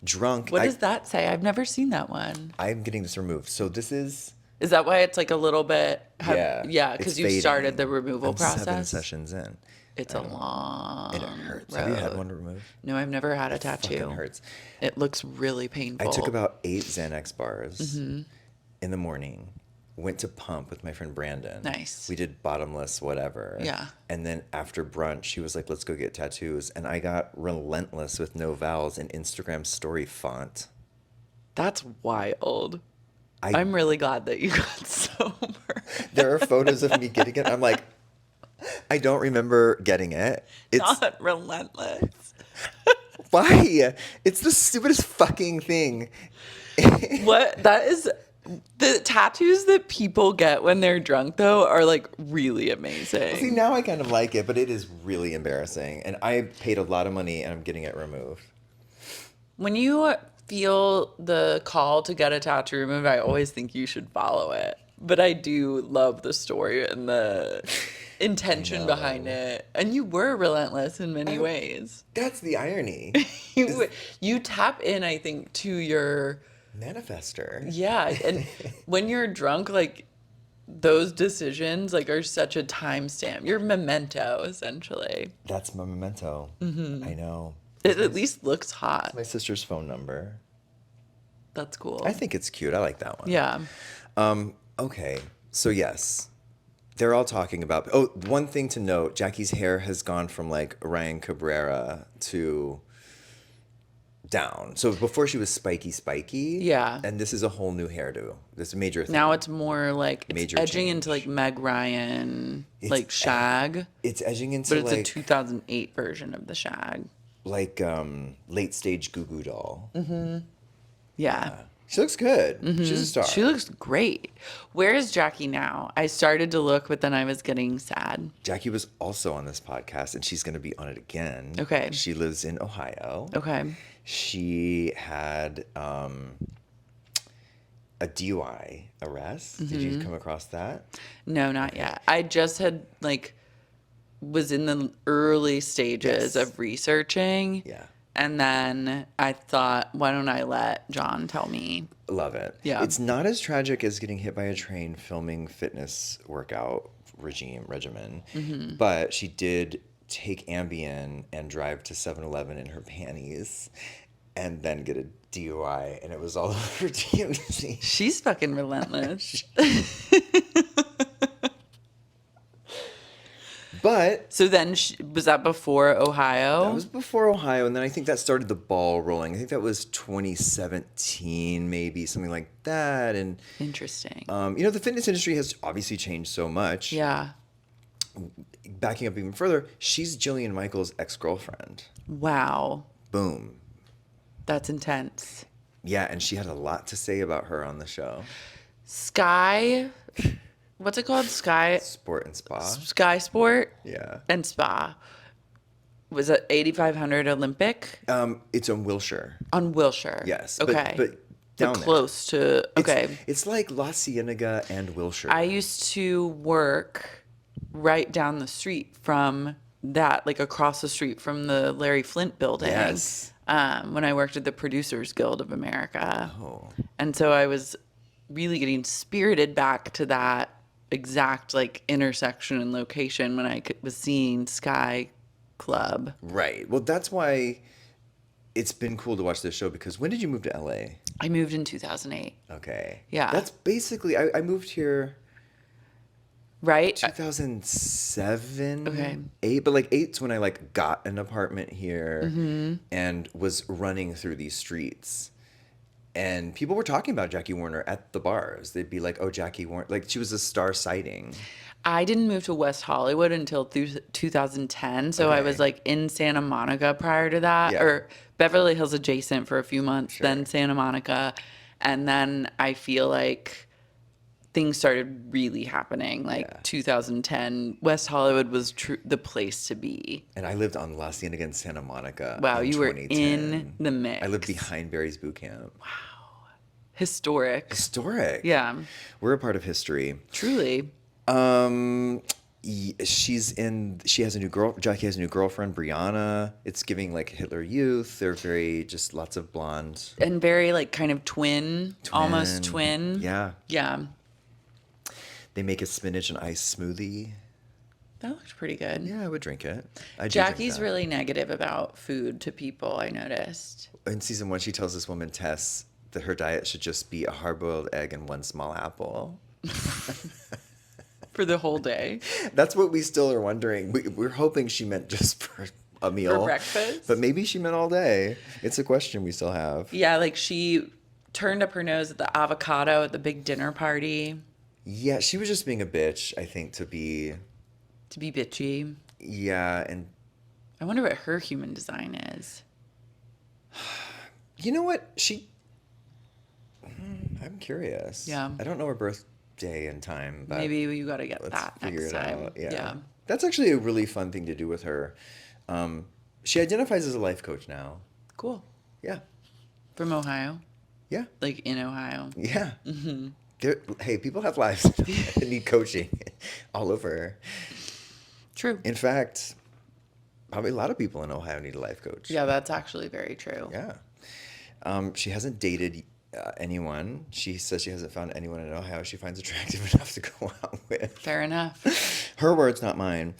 drunk. What does that say? I've never seen that one. I'm getting this removed. So this is... Is that why it's like a little bit? Yeah, because you started the removal process. 7 sessions in. It's a long And it hurts. road. Have you had one removed? No, I've never had a tattoo. Fucking hurts. It looks really painful. I took about 8 Xanax bars in the morning. Went to Pump with my friend Brandon. Nice. We did bottomless whatever. Yeah. And then after brunch, she was like, let's go get tattoos. And I got Relentless with no vowels in Instagram story font. That's wild. I'm really glad that you got sober. There are photos of me getting it. I'm like, I don't remember getting it. It's not Relentless. Why? It's the stupidest fucking thing. What? That is... The tattoos that people get when they're drunk, though, are like really amazing. See, now I kind of like it, but it is really embarrassing. And I paid a lot of money and I'm getting it removed. When you feel the call to get a tattoo removed, I always think you should follow it. But I do love the story and the intention behind it. And you were relentless in many ways. That's the irony. You tap in, I think, to your... Manifestor. Yeah, and when you're drunk, like those decisions like are such a timestamp. You're memento, essentially. That's my memento. I know. It at least looks hot. My sister's phone number. That's cool. I think it's cute. I like that one. Yeah. Okay. So yes, they're all talking about. Oh, one thing to note: Jackie's hair has gone from like Ryan Cabrera to down. So before she was spiky. Yeah. And this is a whole new hairdo. This is a major thing. Now it's more like, it's Major edging change. into like Meg Ryan, like shag. It's edging into But it's a like 2008 version of the shag. like late stage Goo Goo Doll. Yeah. She looks good. She's a star. She looks great. Where is Jackie now? I started to look, but then I was getting sad. Jackie was also on this podcast, and she's going to be on it again. Okay. She lives in Ohio. Okay. She had a DUI arrest. Did you come across that? No, not yet. I just had was in the early stages of researching. Yeah. And then I thought, why don't I let John tell me? Love it. Yeah. It's not as tragic as getting hit by a train filming fitness workout regimen, but she did take Ambien and drive to 7-Eleven in her panties and then get a DUI, and it was all over TMZ. She's fucking relentless. But So then, was that before Ohio? that was before Ohio, and then I think that started the ball rolling. I think that was 2017, maybe, something like that. And, Interesting. the fitness industry has obviously changed so much. Yeah. Backing up even further, she's Jillian Michaels' ex-girlfriend. Wow. Boom. That's intense. Yeah, and she had a lot to say about her on the show. Sky, what's it called? Sky Sport and Spa. Sport Yeah. and Spa. Was it 8,500 Olympic? It's on Wilshire. On Wilshire. Yes. Okay. But down there. Close to, okay. It's like La Cienega and Wilshire. I used to work right down the street from that, like across the street from the Larry Flint building. Yes. When I worked at the Producers Guild of America. Oh. And so I was really getting spirited back to that exact intersection and location when I was seeing Sky Club. Right. Well, that's why it's been cool to watch this show, because when did you move to LA? I moved in 2008. Okay. Yeah. That's basically, I moved here Right? 2007, Okay. 8, but 8's when I got an apartment here Mm-hmm. and was running through these streets. And people were talking about Jackie Warner at the bars. They'd be like, "Oh, Jackie Warner," she was a star sighting. I didn't move to West Hollywood until 2010. So I was in Santa Monica prior to that, Yeah. or Beverly Hills adjacent for a few months, then Santa Monica. And then I feel like things started really happening. 2010, West Hollywood was the place to be. And I lived on La Cienega in Santa Monica. Wow, in you were 2010. in the mix. I lived behind Barry's boot camp. Historic. Historic. Yeah, We're a part of history. truly. She has a new girl. Jackie has a new girlfriend, Brianna. It's giving Hitler Youth. They're very, just lots of blonde. And very kind of twin, almost twin. Yeah. Yeah. They make a spinach and ice smoothie. That looked pretty good. Yeah, I would drink it. I do drink Jackie's that. really negative about food to people, I noticed. In season 1, she tells this woman, Tess, that her diet should just be a hard-boiled egg and one small apple. For the whole day. That's what we still are wondering. We're hoping she meant just for a meal. For breakfast? But maybe she meant all day. It's a question we still have. Yeah, she turned up her nose at the avocado at the big dinner party. Yeah, she was just being a bitch, I think, to be... To be bitchy. Yeah, and... I wonder what her human design is. You know what? I'm curious. Yeah. I don't know her birthday and time, but... Maybe you got to get let's that figure next it time. out. Yeah. Yeah. That's actually a really fun thing to do with her. She identifies as a life coach now. Cool. Yeah. From Ohio. Yeah. In Ohio. Yeah. Mm-hmm. Hey, people have lives that need coaching all over. True. In fact, probably a lot of people in Ohio need a life coach. Yeah, that's actually very true. Yeah. She hasn't dated anyone. She says she hasn't found anyone in Ohio she finds attractive enough to go out with. Fair enough. Her words, not mine.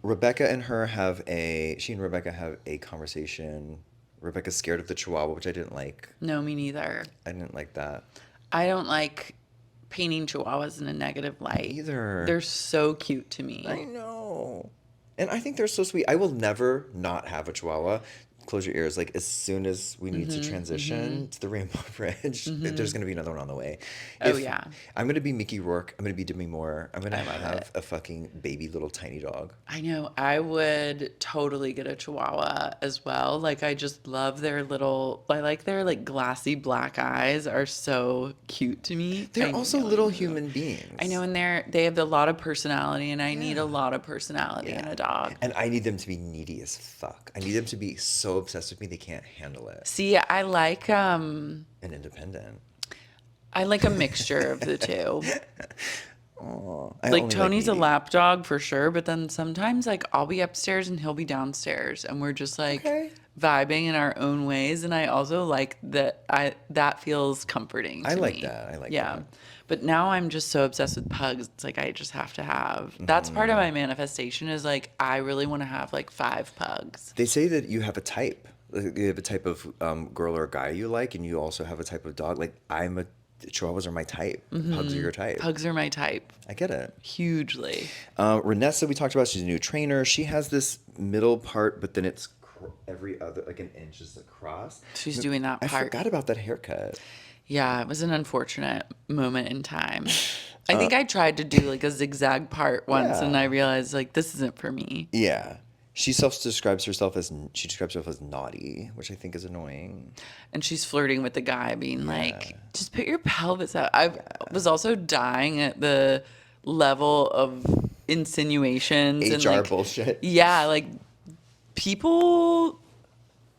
Rebecca and Rebecca have a conversation. Rebecca's scared of the Chihuahua, which I didn't like. No, me neither. I didn't like that. I don't like painting Chihuahuas in a negative light. Either. They're so cute to me. I know. And I think they're so sweet. I will never not have a Chihuahua. close your ears. Like as soon as we need to transition to the Rainbow Bridge, there's going to be another one on the way. Oh, yeah. I'm going to be Mickey Rourke. I'm going to be Demi Moore. I'm going to I love have it. a fucking baby little tiny dog. I know. I would totally get a Chihuahua as well. Like, I just love their little, I like their like glassy black eyes are so cute to me. They're also little human beings. I know, and they have a lot of personality, and I need a lot of personality in a dog. And I need them to be needy as fuck. I need them to be so obsessed with me they can't handle it. See, I like And independent. I like a mixture of the two. I Like only Tony's a needy. lap dog for sure, but then sometimes like I'll be upstairs and he'll be downstairs, and we're just like vibing in our own ways. And I also like that. That feels comforting to I like me. that. I like yeah. that. But now I'm just so obsessed with pugs. It's like I just have to have. That's part of my manifestation. Is like I really want to have like 5 pugs. They say that you have a type. Like, you have a type of girl or guy you like, and you also have a type of dog. Like Chihuahuas are my type. Pugs are your type. Pugs are my type. I get it. Hugely. Renessa, we talked about, she's a new trainer. She has this middle part, but then it's every other, like an inch is across. She's doing that I part. forgot about that haircut. Yeah, it was an unfortunate moment in time. I think I tried to do like a zigzag part once, and I realized like this isn't for me. Yeah. She describes herself as naughty, which I think is annoying. And she's flirting with the guy, being like, just put your pelvis out. I was also dying at the level of insinuations and HR like, bullshit. Yeah, like people,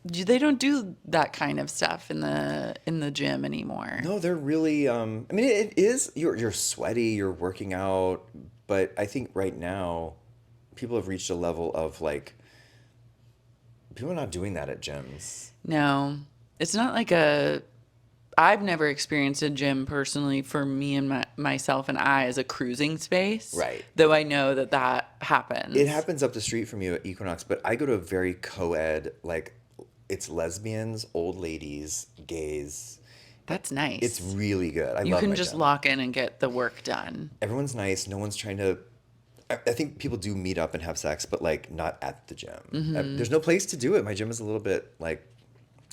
they don't do that kind of stuff in the gym anymore. No, they're really. I mean, it is. You're sweaty. You're working out, but I think right now, people have reached a level of like. People are not doing that at gyms. No, it's not like I've never experienced a gym personally for me and myself and I as a cruising space. Right. Though I know that happens. It happens up the street from you at Equinox, but I go to a very co-ed, like, it's lesbians, old ladies, gays. That's nice. It's really good. I You love can my just gym. lock in and get the work done. Everyone's nice. No one's trying to. I think people do meet up and have sex, but like not at the gym. There's no place to do it. My gym is a little bit like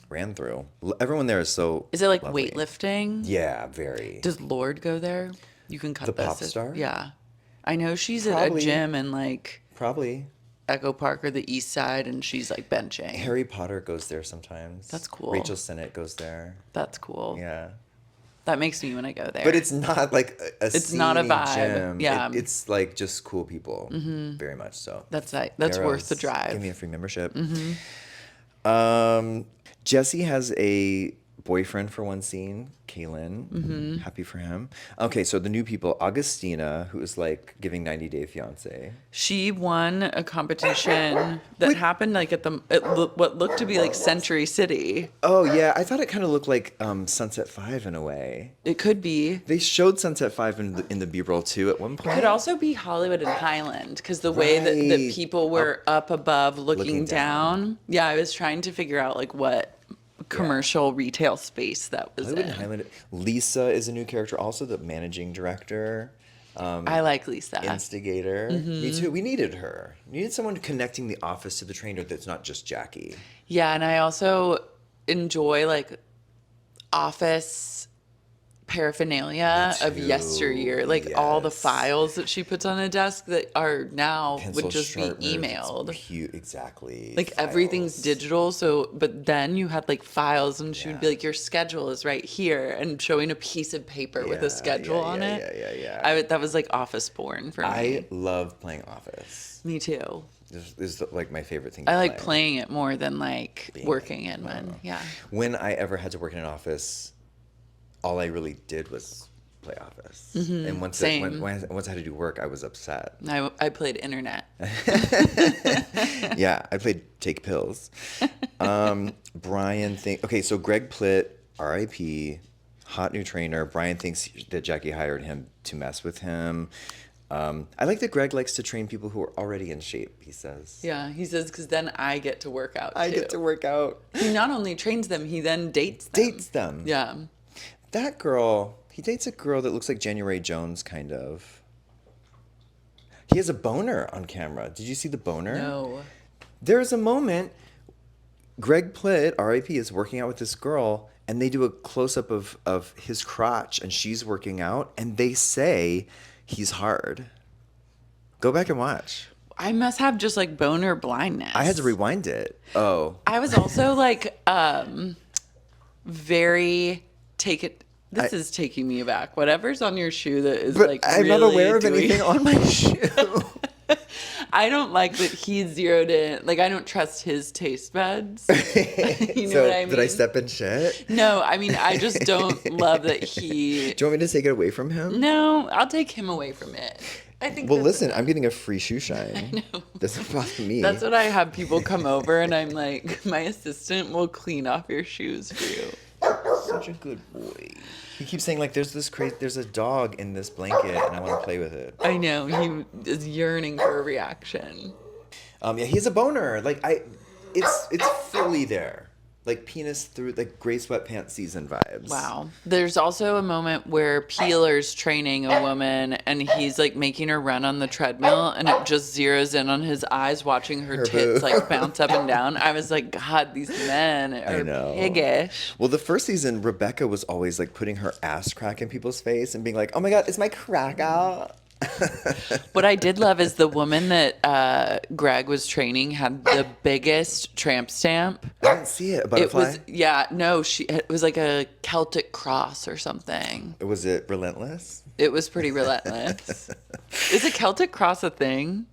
ran through. Everyone there is so. Is it like lovely. weightlifting? Yeah, very. Does Lord go there? You can cut The this. pop star? Yeah. I know she's at Probably. a gym in like Probably. Echo Park or the East Side, and she's like benching. Harry Potter goes there sometimes. That's cool. Rachel Sennett goes there. That's cool. Yeah. That makes me want to go there. But it's not like a It's not a seamy vibe. gym. Yeah. It's like just cool people. Very much so. That's worth the Barrows, drive. Give me a free membership. Jesse has a boyfriend for one scene, Kaylin. Happy for him. Okay, so the new people, Augustina, who is like giving 90 Day Fiance. She won a competition that happened like at what looked to be like Century City. Oh yeah, I thought it kind of looked like Sunset 5 in a way. It could be. They showed Sunset 5 in the B-roll too at one point. Could also be Hollywood and Highland, because the way that Right. people were up above looking Looking down. down. Yeah, I was trying to figure out like what commercial retail space that was Hollywood in. and Highland. Lisa is a new character, also the managing director. I like Lisa. Instigator. Me too. We needed her. We needed someone connecting the office to the trainer that's not just Jackie. Yeah, and I also enjoy like office paraphernalia of too. yesteryear, like all the Yes. files that she puts on a desk that are now Pencil would just be sharpeners, emailed. Exactly. Like everything's Files. digital, so but then you had like files, and she would be like, your schedule is right here, and showing a piece of paper with Yeah, a schedule on yeah, it. yeah. That was like office porn for me. I love playing Office. Me too. This is like my favorite thing. I to like play. playing it more than like working in one. Yeah. When I ever had to work in an office, all I really did was play Office. And once Same. once I had to do work, I was upset. I played internet. Yeah, I played Take Pills. Brian okay, so Greg Plitt, R.I.P., hot new trainer. Brian thinks that Jackie hired him to mess with him. I like that Greg likes to train people who are already in shape, he says. Yeah, he says, because then I get to work out too. I get to work out. He not only trains them, he then dates them. Dates them. Yeah. That girl, he dates a girl that looks like January Jones, kind of. He has a boner on camera. Did you see the boner? No. There's a moment Greg Plitt, R.I.P., is working out with this girl, and they do a close-up of his crotch, and she's working out, and they say he's hard. Go back and watch. I must have just like boner blindness. I had to rewind it. Oh. I was also like very taken. This is taking me aback. Whatever's on your shoe that is like I'm really not aware of doing... anything on my shoe. I don't like that he zeroed in. Like, I don't trust his taste buds. You know what I mean? Did I step in shit? No, I mean, I just don't love that he... Do you want me to take it away from him? No, I'll take him away from it. I think. Well, listen, I'm getting a free shoe shine. I know. Doesn't bother me. That's what I have people come over, and I'm like, my assistant will clean off your shoes for you. Such a good boy. He keeps saying like, there's a dog in this blanket, and I want to play with it. I know, he is yearning for a reaction. Yeah, he has a boner. Like it's fully there. Like penis through like gray sweatpants season vibes. Wow. There's also a moment where Peeler's training a woman and he's like making her run on the treadmill and it just zeroes in on his eyes watching her tits like bounce up and down. I was like, God, these men are piggish. Well, the first season, Rebecca was always like putting her ass crack in people's face and being like, oh my God, is my crack out? What I did love is the woman that Greg was training had the biggest tramp stamp. I didn't see it. A butterfly? It was like a Celtic cross or something. Was it relentless? It was pretty relentless. Is a Celtic cross a thing?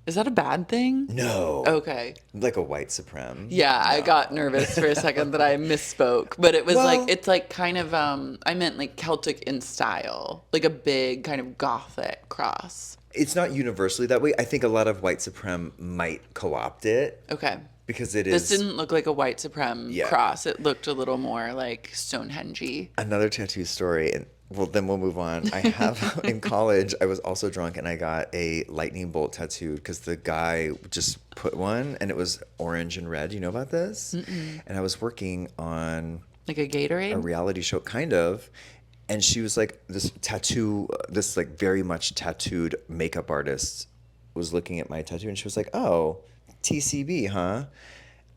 Is that a bad thing? No. Okay. Like a white supreme. Yeah, no. I got nervous for a second that I misspoke. But it was it's like kind of, I meant like Celtic in style. Like a big kind of gothic cross. It's not universally that way. I think a lot of white supreme might co-opt it. Okay. Because it is... This didn't look like a white supreme cross. It looked a little more like Stonehenge-y. Another tattoo story, and well, then we'll move on. I have, in college, I was also drunk, and I got a lightning bolt tattooed because the guy just put one, and it was orange and red. You know about this? Mm-mm. And I was working on... Like a Gatorade? A reality show, kind of. And she was like, this like very much tattooed makeup artist was looking at my tattoo, and she was like, oh, TCB, huh?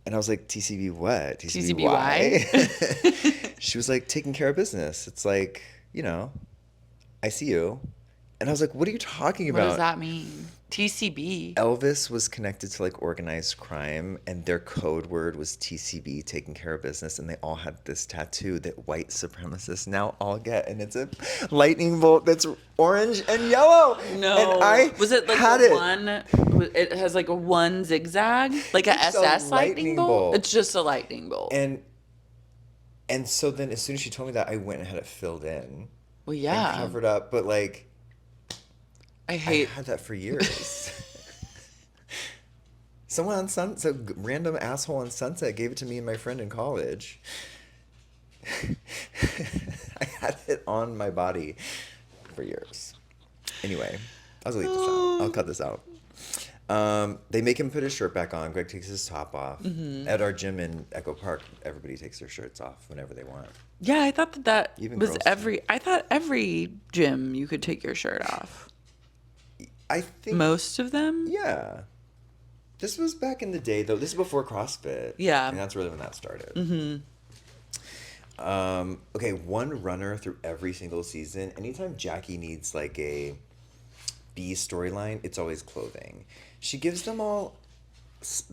And I was like, TCB what? TCBY? She was like, taking care of business. It's like... You know, I see you. And I was like, what are you talking about? What does that mean? TCB. Elvis was connected to like organized crime and their code word was TCB, taking care of business. And they all had this tattoo that white supremacists now all get. And it's a lightning bolt that's orange and yellow. No. And was it like one? It has like a one zigzag? Like a SS lightning bolt? It's just a lightning bolt. And so then as soon as she told me that, I went and had it filled in. Well, yeah. And covered up. But like, I had that for years. Someone on some random asshole on Sunset gave it to me and my friend in college. I had it on my body for years. Anyway, I'll leave this out. I'll cut this out. They make him put his shirt back on. Greg takes his top off. Mm-hmm. At our gym in Echo Park, everybody takes their shirts off whenever they want. Yeah, I thought that even was I thought every gym you could take your shirt off. I think most of them. Yeah. This was back in the day, though. This is before CrossFit. Yeah. And that's really when that started. Mm-hmm. Okay, one runner through every single season. Anytime Jackie needs like a B storyline, it's always clothing. She gives them all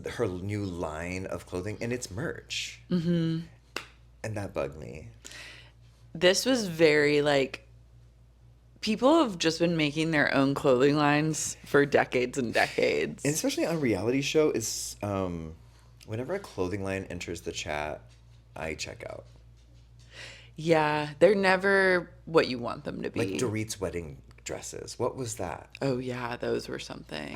her new line of clothing, and it's merch. Mm-hmm. And that bugged me. This was very like... People have just been making their own clothing lines for decades and decades. And especially on a reality show, is whenever a clothing line enters the chat, I check out. Yeah, they're never what you want them to be. Like Dorit's wedding dresses. What was that? Oh, yeah, those were something.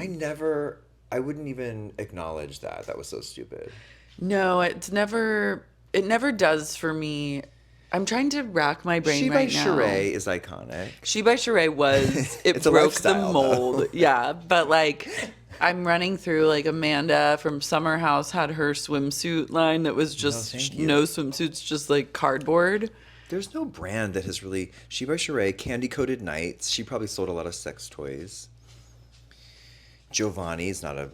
I wouldn't even acknowledge that. That was so stupid. No, it never does for me. I'm trying to rack my brain right now. She by Sheree is iconic. She by Sheree was, it broke the mold. Though. Yeah, but like, I'm running through like Amanda from Summer House had her swimsuit line that was just no swimsuits, just like cardboard. There's no brand that has really, She by Sheree, Candy Coated Nights. She probably sold a lot of sex toys. Giovanni's not a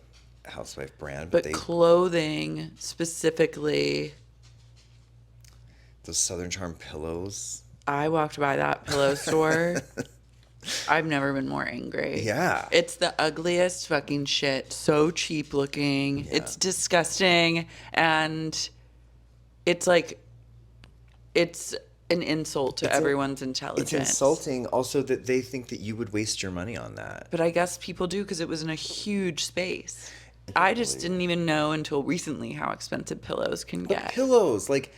housewife brand, but clothing specifically. Those Southern Charm pillows. I walked by that pillow store. I've never been more angry. Yeah. It's the ugliest fucking shit. So cheap looking. Yeah. It's disgusting. And it's like, it's an insult to everyone's intelligence. It's insulting also that they think that you would waste your money on that. But I guess people do because it was in a huge space. I just didn't even know until recently how expensive pillows can get. Pillows, like,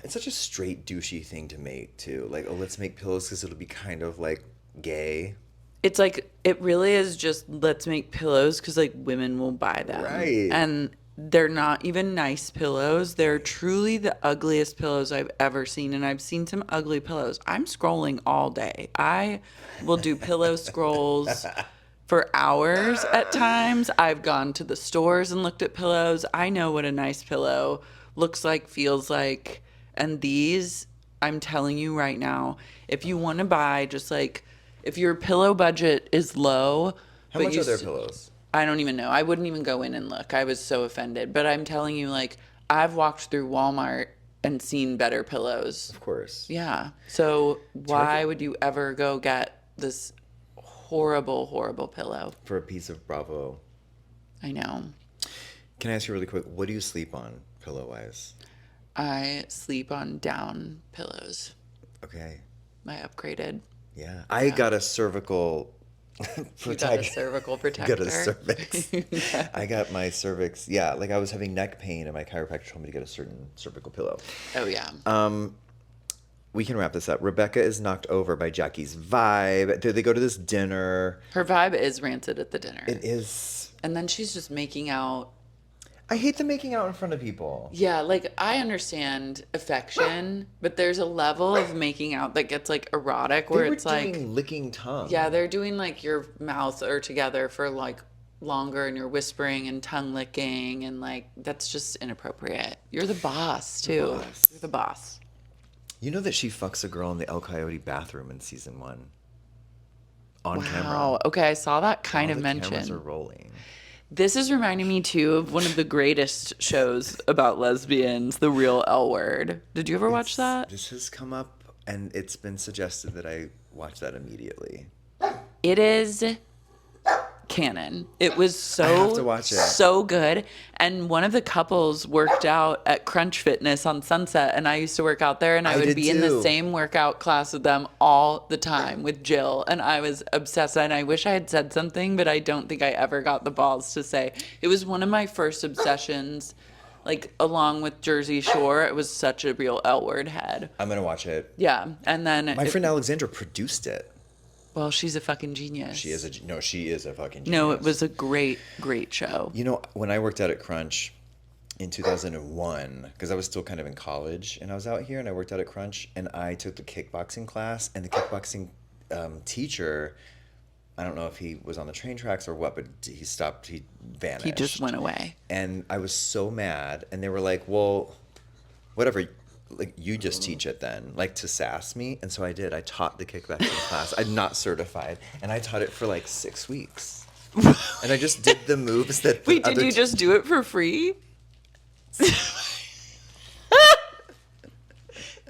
it's such a straight douchey thing to make too. Like, oh, let's make pillows because it'll be kind of like gay. It's like, it really is just let's make pillows because like women will buy them. Right. And they're not even nice pillows. They're truly the ugliest pillows I've ever seen. And I've seen some ugly pillows. I'm scrolling all day. I will do pillow scrolls for hours at times. I've gone to the stores and looked at pillows. I know what a nice pillow looks like, feels like. And these, I'm telling you right now, if you want to buy just like, if your pillow budget is low. How much are their pillows? I don't even know. I wouldn't even go in and look. I was so offended. But I'm telling you, like, I've walked through Walmart and seen better pillows. Of course. Yeah. So why would you ever go get this horrible, horrible pillow? For a piece of Bravo. I know. Can I ask you really quick, what do you sleep on pillow-wise? I sleep on down pillows. Okay. I upgraded. Yeah. I got a cervical You got a cervical protector. Got a cervix. Yeah. I got my cervix. Yeah, like I was having neck pain, and my chiropractor told me to get a certain cervical pillow. Oh yeah. We can wrap this up. Rebecca is knocked over by Jackie's vibe. They go to this dinner. Her vibe is rancid at the dinner. It is. And then she's just making out. I hate the making out in front of people. Yeah, like I understand affection, but there's a level of making out that gets like erotic where it's like licking tongue. Yeah, they're doing like your mouths are together for like longer and you're whispering and tongue licking and like that's just inappropriate. You're the boss too. You're the boss. You know that she fucks a girl in the El Coyote bathroom in season 1. On camera. Wow. Okay, I saw that kind of mentioned. Cameras are rolling. This is reminding me, too, of one of the greatest shows about lesbians, The Real L Word. Did you ever watch that? This has come up, and it's been suggested that I watch that immediately. It is canon. It was I have to watch it. So good. And one of the couples worked out at Crunch Fitness on Sunset, and I used to work out there, and I would be in the same workout class with them all the time with Jill, and I was obsessed. And I wish I had said something, but I don't think I ever got the balls to say. It was one of my first obsessions, like along with Jersey Shore. It was such a real L Word head. I'm gonna watch it. Yeah, and then my friend Alexandra produced it. Well, she's a fucking genius. She is a fucking genius. No, it was a great, great show. You know, when I worked out at Crunch in 2001, because I was still kind of in college, and I was out here, and I worked out at Crunch, and I took the kickboxing class, and the kickboxing teacher, I don't know if he was on the train tracks or what, but he stopped, he vanished. He just went away. And I was so mad, and they were like, well, whatever, like you just teach it then, like to sass me. And so I did. I taught the kickboxing class. I'm not certified, and I taught it for like 6 weeks. And I just did the moves that Wait, did you just do it for free?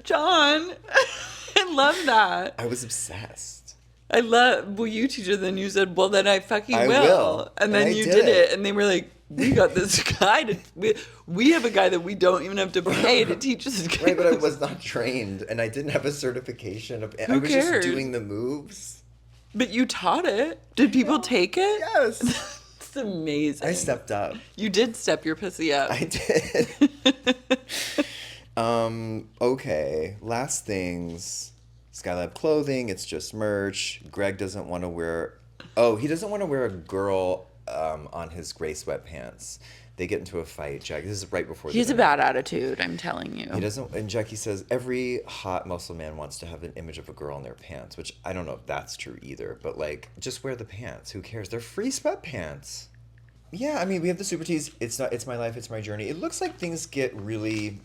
John, I love that. I was obsessed. Well, you teach it, then you said, well, then I fucking will. And then you did it, and they were like, we got this guy we have a guy that we don't even have to pay to teach us. Right, but I was not trained, and I didn't have a certification. I was just doing the moves. But you taught it. Did people take it? Yes. It's amazing. I stepped up. You did step your pussy up. I did. Okay. Last things. Skylab clothing. It's just merch. Greg doesn't want to wear. Oh, he doesn't want to wear a girl on his gray sweatpants. They get into a fight. Jackie, this is right before. He has a bad attitude. I'm telling you. He doesn't. And Jackie says every hot muscle man wants to have an image of a girl in their pants, which I don't know if that's true either. But like, just wear the pants. Who cares? They're free sweatpants. Yeah, I mean, we have the Super Tees. It's my life. It's my journey. It looks like things get really.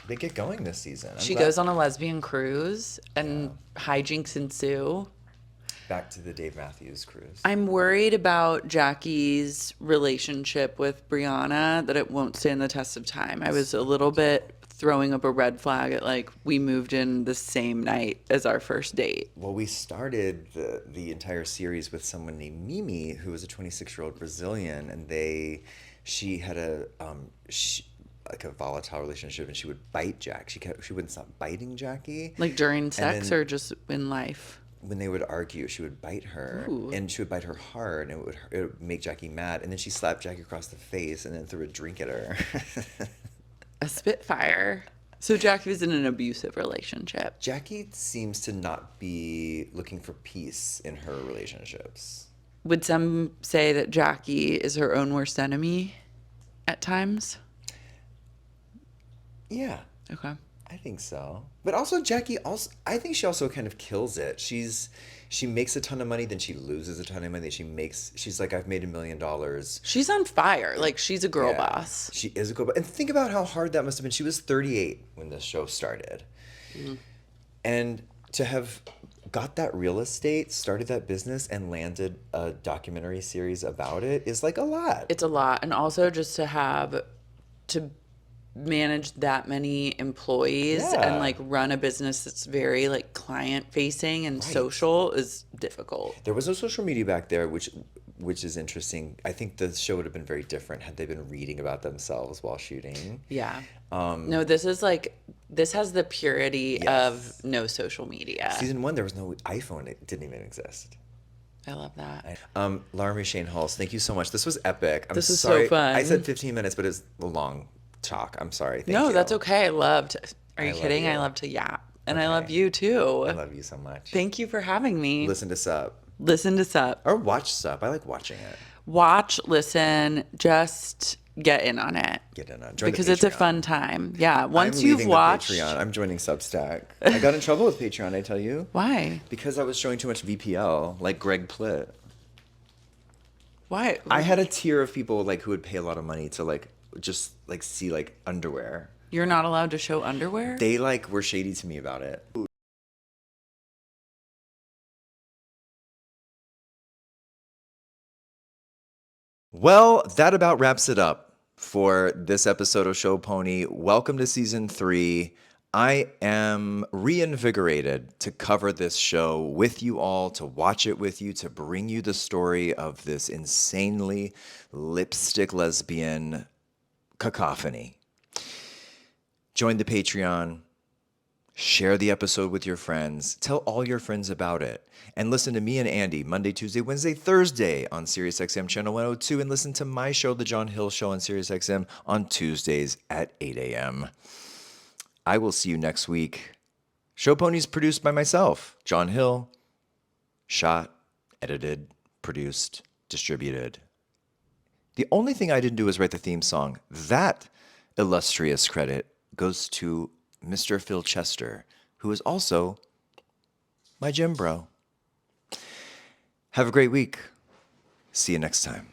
They get going this season. She goes on a lesbian cruise, and hijinks ensue. Back to the Dave Matthews Cruise. I'm worried about Jackie's relationship with Brianna, that it won't stand the test of time. I was a little bit throwing up a red flag at, like, we moved in the same night as our first date. Well, we started the entire series with someone named Mimi, who was a 26-year-old Brazilian, and she had like a volatile relationship, and she would bite Jack. She wouldn't stop biting Jackie. Like during sex then, or just in life? When they would argue, she would bite her. Ooh. And she would bite her hard, and it would make Jackie mad. And then she slapped Jackie across the face and then threw a drink at her. A Spitfire. So Jackie was in an abusive relationship. Jackie seems to not be looking for peace in her relationships. Would some say that Jackie is her own worst enemy at times? Yeah. Okay. I think so. But also Jackie I think she also kind of kills it. She makes a ton of money, then she loses a ton of money. She's like, I've made $1 million. She's on fire. Like, she's a girl boss. She is a girl boss. And think about how hard that must have been. She was 38 when this show started. Mm. And to have got that real estate, started that business, and landed a documentary series about it is like a lot. It's a lot. And also just to manage that many employees and like run a business that's very like client facing and social is difficult. There was no social media back there, which is interesting. I think the show would have been very different had they been reading about themselves while shooting. Yeah. No, this has the purity of no social media. Season 1, there was no iPhone. It didn't even exist. I love that. Lara Marie Schoenhals, thank you so much. This was epic. This was so fun. I said 15 minutes, but it's a long talk. I'm sorry. Thank you. That's okay. Are you kidding? I love to yap. And I love you too. I love you so much. Thank you for having me. Listen to S.U.P. Listen to S.U.P. Or watch S.U.P. I like watching it. Watch, listen, just get in on it. Get in on it. Join because the it's a Patreon. fun time. Yeah. Once I'm you've leaving watched. The Patreon. I'm joining Substack. I got in trouble with Patreon, I tell you. Why? Because I was showing too much VPL, like Greg Plitt. Why? I had a tier of people like who would pay a lot of money to like just like see like underwear. You're not allowed to show underwear? They like were shady to me about it. Well, that about wraps it up for this episode of Show Pony. Welcome to season 3. I am reinvigorated to cover this show with you all, to watch it with you, to bring you the story of this insanely lipstick lesbian cacophony. Join the Patreon. Share the episode with your friends. Tell all your friends about it. And listen to me and Andy Monday, Tuesday, Wednesday, Thursday on SiriusXM Channel 102. And listen to my show, The John Hill Show, on SiriusXM on Tuesdays at 8 a.m. I will see you next week. Show Pony is produced by myself, John Hill. Shot, edited, produced, distributed. The only thing I didn't do was write the theme song. That illustrious credit goes to Mr. Phil Chester, who is also my gym bro. Have a great week. See you next time.